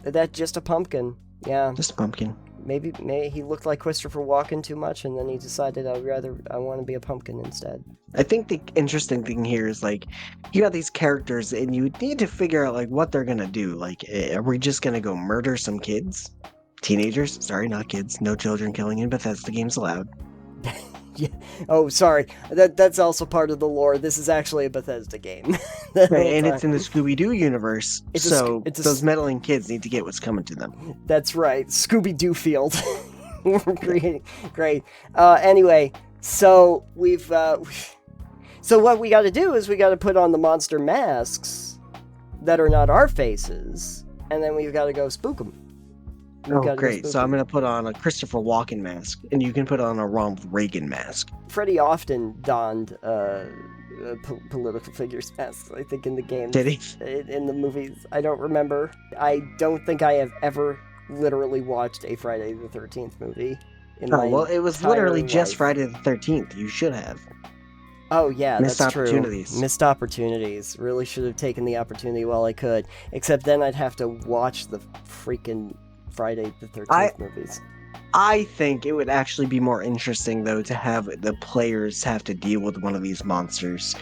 That's just a pumpkin. Yeah. Just a pumpkin. Maybe he looked like Christopher Walken too much, and then he decided I want to be a pumpkin instead. I think the interesting thing here is, like, you got these characters, and you need to figure out, like, what they're gonna do. Like, are we just gonna go murder some kids? Teenagers? Sorry, not kids. No children killing in Bethesda games allowed. Yeah. Oh, sorry. That's also part of the lore. This is actually a Bethesda game. And it's in the Scooby-Doo universe, so it's a those meddling kids need to get what's coming to them. That's right. Scooby-Doo field. We're creating. Great. Anyway, so so what we got to do is we got to put on the monster masks that are not our faces, and then we've got to go spook them. Oh, great. So I'm going to put on a Christopher Walken mask, and you can put on a Ronald Reagan mask. Freddie often donned political figures masks, I think, in the game. Did he? In the movies. I don't remember. I don't think I have ever literally watched a Friday the 13th movie. Well, it was literally just Friday the 13th. You should have. Oh, yeah, Missed that's true. opportunities. Missed opportunities. Really should have taken the opportunity while I could. Except then I'd have to watch the freaking Friday the 13th movies. I think it would actually be more interesting, though, to have the players have to deal with one of these monsters.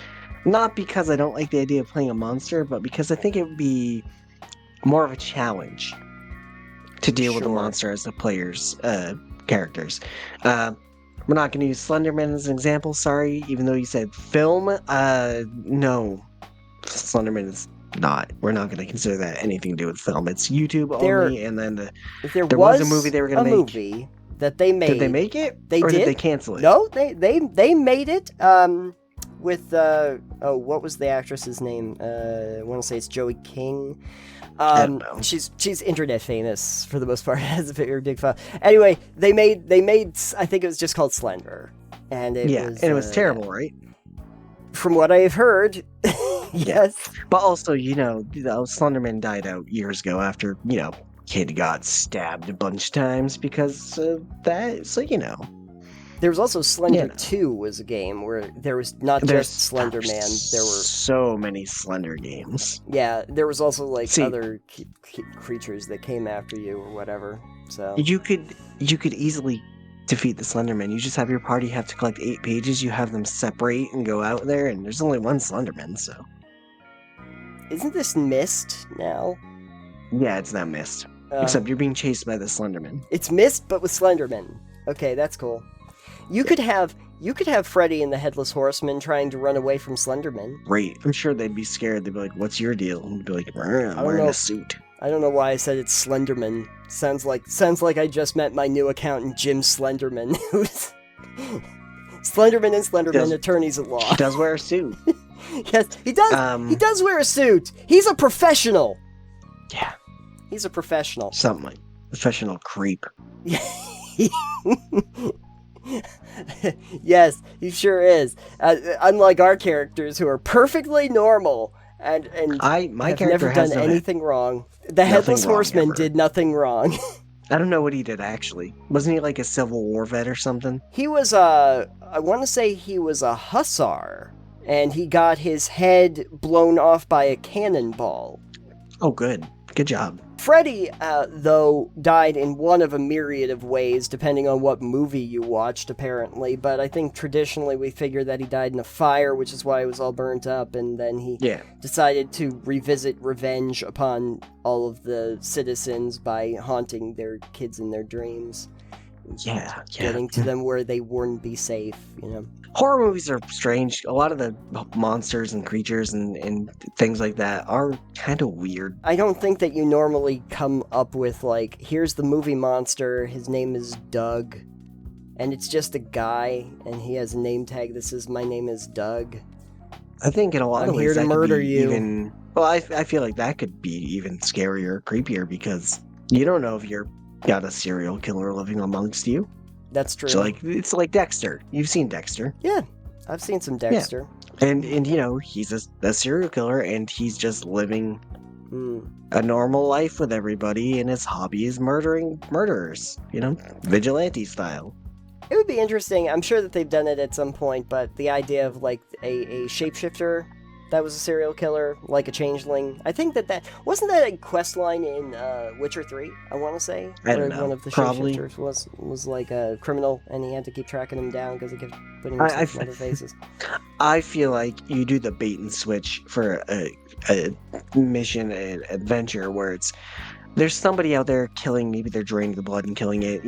Not because I don't like the idea of playing a monster, but because I think it would be more of a challenge to deal with the monster as the players' characters. We're not going to use Slenderman as an example, sorry, even though you said film. No, Slenderman is not. We're not going to consider that anything to do with film. It's YouTube only, and then there was a movie they were going to make. Movie that they made. Did they make it? They or did. Did they cancel it? No, they made it. With what was the actress's name? I want to say it's Joey King. I don't know. She's internet famous for the most part. Has a very big fan. Anyway, they made. I think it was just called Slender, and it was terrible, right? From what I have heard, yes. But also, Slenderman died out years ago after kid got stabbed a bunch of times because of that. So There was also Slender 2 was a game where there was not just Slender Man. There were so many Slender games. Yeah, there was also other creatures that came after you or whatever. So you could easily defeat the Slenderman. You just have your party have to collect 8 pages. You have them separate and go out there, and there's only one Slenderman. So isn't this Myst now? Yeah, it's not Myst. Except you're being chased by the Slenderman. It's Myst, but with Slenderman. Okay, that's cool. You could have Freddie and the Headless Horseman trying to run away from Slenderman. Right. I'm sure they'd be scared. They'd be like, "What's your deal?" And you'd be like, "I'm wearing a suit." I don't know why I said it's Slenderman. Sounds like I just met my new accountant, Jim Slenderman. Who's Slenderman and Slenderman, attorneys at law. He does wear a suit. Yes, he does. He does wear a suit. He's a professional. Yeah. He's a professional. Something like professional creep. Yes, he sure is. Unlike our characters who are perfectly normal and my have character never done anything wrong. The Headless Horseman did nothing wrong. I don't know what he did actually. Wasn't he like a Civil War vet or something? He was I want to say he was a hussar, and he got his head blown off by a cannonball. Oh, good. Good job. Freddie, though, died in one of a myriad of ways, depending on what movie you watched, apparently. But I think traditionally we figure that he died in a fire, which is why it was all burnt up, and then he decided to revisit revenge upon all of the citizens by haunting their kids in their dreams. Yeah. Getting to them where they wouldn't be safe, Horror movies are strange. A lot of the monsters and creatures and things like that are kind of weird. I don't think that you normally come up with, here's the movie monster, his name is Doug, and it's just a guy, and he has a name tag that says, "My name is Doug." I think in a lot of ways I'm here to murder you. I feel like that could be even scarier, creepier, because you don't know if you're got a serial killer living amongst you. That's true. So it's like Dexter. You've seen Dexter. Yeah, I've seen some Dexter. Yeah. And he's a serial killer, and he's just living a normal life with everybody, and his hobby is murdering murderers, vigilante style. It would be interesting. I'm sure that they've done it at some point, but the idea of a shapeshifter that was a serial killer, like a changeling. I think that wasn't that a quest line in Witcher 3, I want to say? I don't know. One of the Probably. shapeshifters was like a criminal, and he had to keep tracking him down because he kept putting himself in other faces. I feel like you do the bait and switch for a mission, an adventure, where there's somebody out there killing, maybe they're draining the blood and killing it,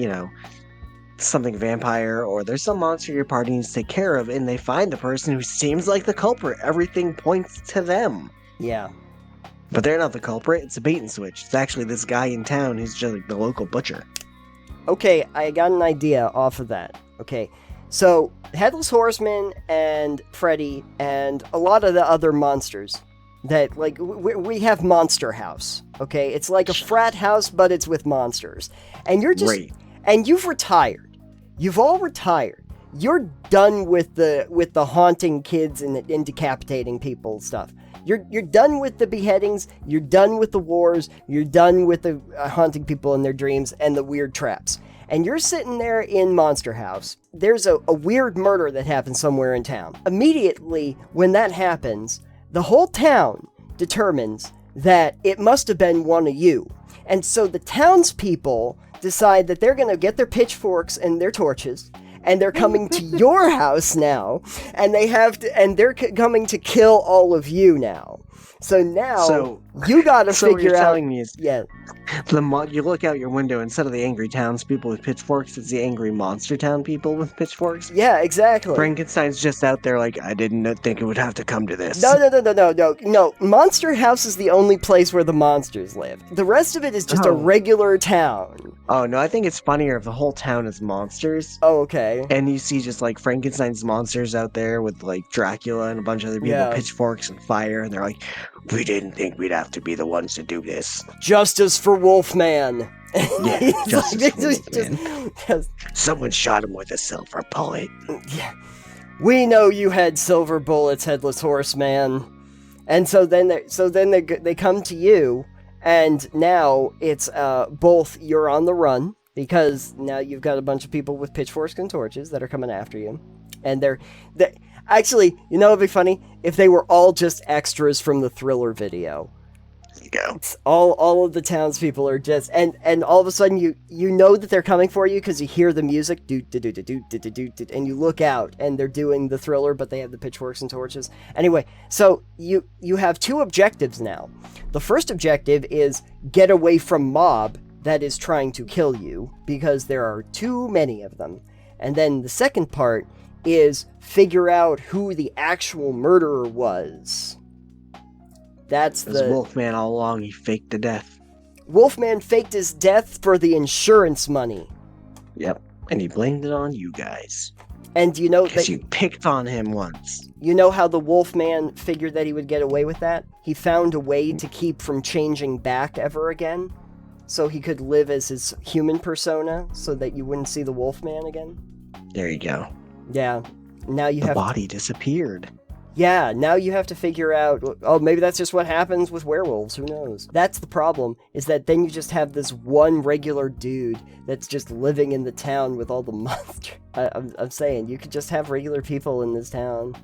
something vampire, or there's some monster your party needs to take care of, and they find the person who seems like the culprit. Everything points to them. Yeah. But they're not the culprit. It's a bait and switch. It's actually this guy in town who's just the local butcher. Okay, I got an idea off of that. Okay, so Headless Horseman and Freddie and a lot of the other monsters that, we have Monster House, okay? It's like a frat house, but it's with monsters. And you're just... Right. And you've retired. You've all retired. You're done with the haunting kids and decapitating people stuff. You're done with the beheadings. You're done with the wars. You're done with the haunting people in their dreams and the weird traps. and you're sitting there in Monster House. There's a weird murder that happens somewhere in town. Immediately, when that happens, the whole town determines that it must have been one of you. And so the townspeople decide that they're going to get their pitchforks and their torches, and they're coming to your house now, and they're coming to kill all of you now. So now you gotta figure what you're out. Telling me is, Yeah. You look out your window, instead of the angry townspeople with pitchforks, it's the angry monster town people with pitchforks. Yeah, exactly. Frankenstein's just out there like, I didn't think it would have to come to this. No. Monster House is the only place where the monsters live. The rest of it is just a regular town. Oh, no, I think it's funnier if the whole town is monsters. Oh, okay. And you see just, like, Frankenstein's monsters out there with, like, Dracula and a bunch of other people, pitchforks and fire, and they're like, we didn't think we'd have to be the ones to do this. Justice for Wolfman. Yeah, justice for Wolfman. Someone shot him with a silver bullet. Yeah. We know you had silver bullets, Headless Horseman. And so then they come to you, and now it's both you're on the run, because now you've got a bunch of people with pitchforks and torches that are coming after you. And they're actually, you know, it'd be funny if they were all just extras from the Thriller video. There you go. All of the townspeople are just, and all of a sudden you know that they're coming for you because you hear the music, and you look out and they're doing the Thriller, but they have the pitchforks and torches. Anyway, so you have two objectives now. The first objective is get away from mob that is trying to kill you, because there are too many of them. And then the second part is figure out who the actual murderer was. That's the Wolfman all along. He faked the death. Wolfman faked his death for the insurance money. Yep, and he blamed it on you guys. And you know because you picked on him once. You know how the Wolfman figured that he would get away with that? He found a way to keep from changing back ever again, so he could live as his human persona, so that you wouldn't see the Wolfman again. There you go. Yeah. Now you have the body disappeared. Yeah, now you have to figure out, oh, maybe that's just what happens with werewolves, who knows? That's the problem, is that then you just have this one regular dude that's just living in the town with all the monsters. I'm saying, you could just have regular people in this town,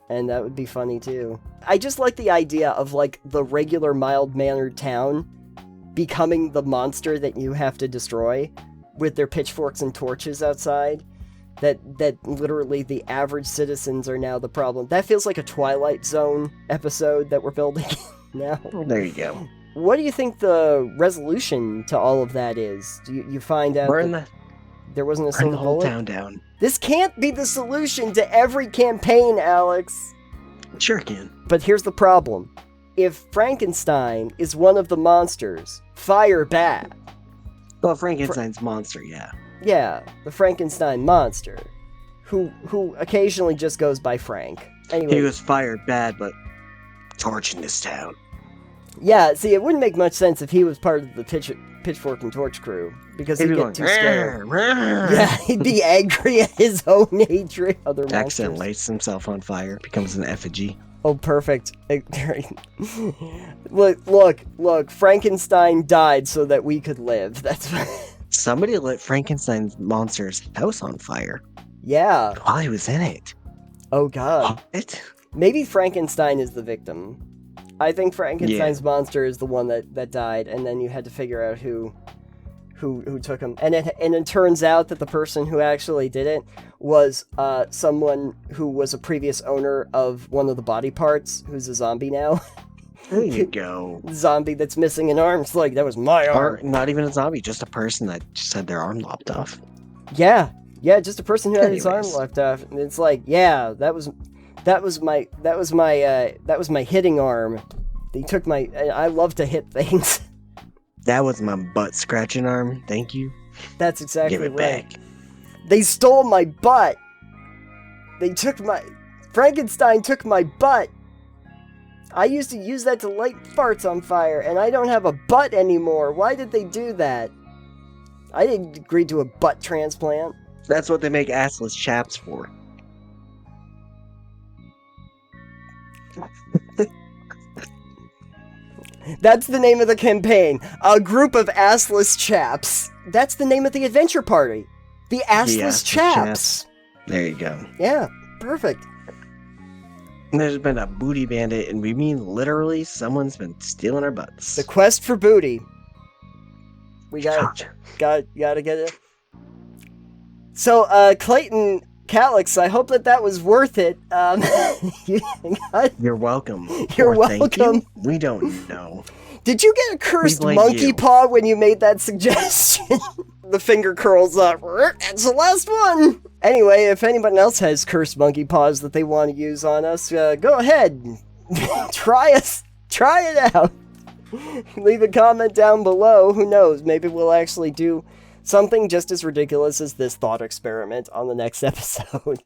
and that would be funny too. I just like the idea of, like, the regular mild-mannered town becoming the monster that you have to destroy, with their pitchforks and torches outside. That literally the average citizens are now the problem. That feels like a Twilight Zone episode that we're building now. There you go. What do you think the resolution to all of that is? Do you find out there wasn't a silver bullet? Burn the whole town down. This can't be the solution to every campaign, Alex. It sure can. But here's the problem. If Frankenstein is one of the monsters, fire bad. Well, Frankenstein's monster, yeah. Yeah, the Frankenstein monster, who occasionally just goes by Frank. Anyway, he was fired bad, but torching this town. Yeah, see, it wouldn't make much sense if he was part of the pitchfork and torch crew, because he'd get too scared. Yeah, he'd be angry at his own hatred. Other monsters. Accident lights himself on fire, becomes an effigy. Oh, perfect. Look, Frankenstein died so that we could live. That's what... Somebody lit Frankenstein's monster's house on fire. Yeah. While he was in it. Oh, God. What? Maybe Frankenstein is the victim. I think Frankenstein's monster is the one that died, and then you had to figure out who took him. And it turns out that the person who actually did it was someone who was a previous owner of one of the body parts, who's a zombie now. There you go. Zombie that's missing an arm. It's like, that was my arm. Or not even a zombie, just a person that just had their arm lopped off. Yeah, just a person who had his arm lopped off. And it's like, yeah, that was my hitting arm. They took my. I love to hit things. That was my butt scratching arm. Thank you. That's exactly right. Give it back. They stole my butt. Frankenstein took my butt. I used to use that to light farts on fire, and I don't have a butt anymore. Why did they do that? I didn't agree to a butt transplant. That's what they make assless chaps for. That's the name of the campaign. A group of assless chaps. that's the name of the adventure party. The Assless Assless Chaps. There you go. Yeah, perfect. There's been a booty bandit, and we mean literally someone's been stealing our butts. The quest for booty. We gotta get it. So, Clayton Calix, I hope that was worth it. You're welcome. You're Or thank you. welcome. We don't know. Did you get a cursed blame monkey you. paw when you made that suggestion? The finger curls up. That's the last one. Anyway, if anyone else has cursed monkey paws that they want to use on us, go ahead. Try it out. Leave a comment down below. Who knows? Maybe we'll actually do something just as ridiculous as this thought experiment on the next episode.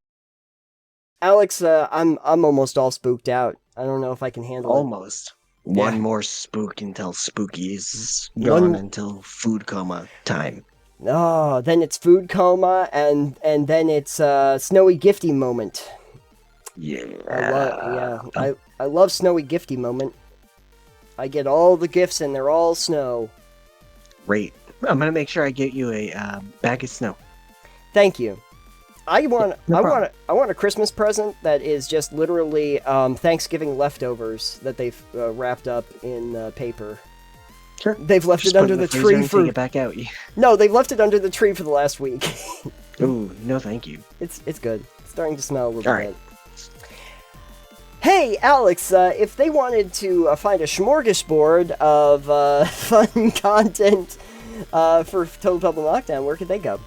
Alex, I'm almost all spooked out. I don't know if I can handle it. Almost. One more spook until spooky is gone until food coma time. Oh, then it's food coma, and then it's snowy gifty moment. Yeah. I love snowy gifty moment. I get all the gifts and they're all snow. Great. I'm gonna make sure I get you a bag of snow. Thank you. I want problem. a Christmas present that is just literally Thanksgiving leftovers that they've wrapped up in paper. Sure. They've left Just it put under in the freezer tree and for take it back out. No, they've left it under the tree for the last week. Ooh, no, thank you. It's good. It's starting to smell a little All bit. right. Hey, Alex, if they wanted to find a smorgasbord of fun content for Total Pebble Knockdown, where could they go?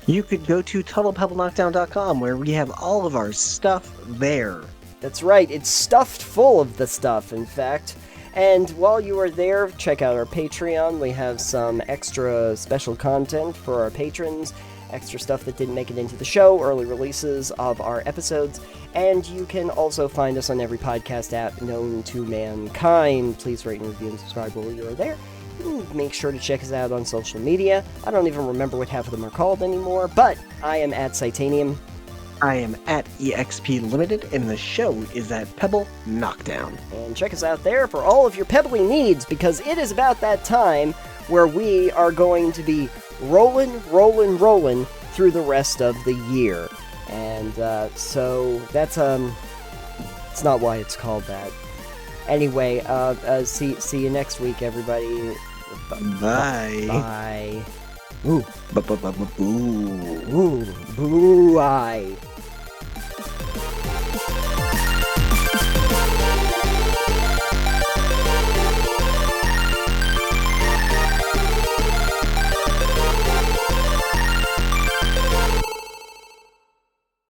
You could go to TotalPebbleKnockdown.com where we have all of our stuff there. That's right, it's stuffed full of the stuff, in fact. And while you are there, check out our Patreon. We have some extra special content for our patrons, extra stuff that didn't make it into the show, early releases of our episodes, and you can also find us on every podcast app known to mankind. Please rate and review and subscribe while you are there. Make sure to check us out on social media. I don't even remember what half of them are called anymore, but I am at Titanium. I am at EXP Limited, and the show is at Pebble Knockdown. And check us out there for all of your pebbly needs, because it is about that time where we are going to be rolling through the rest of the year. And so that's it's not why it's called that. Anyway, see you next week, everybody. Bye. Bye. Ooh. Boo. Ooh. Boo-eye.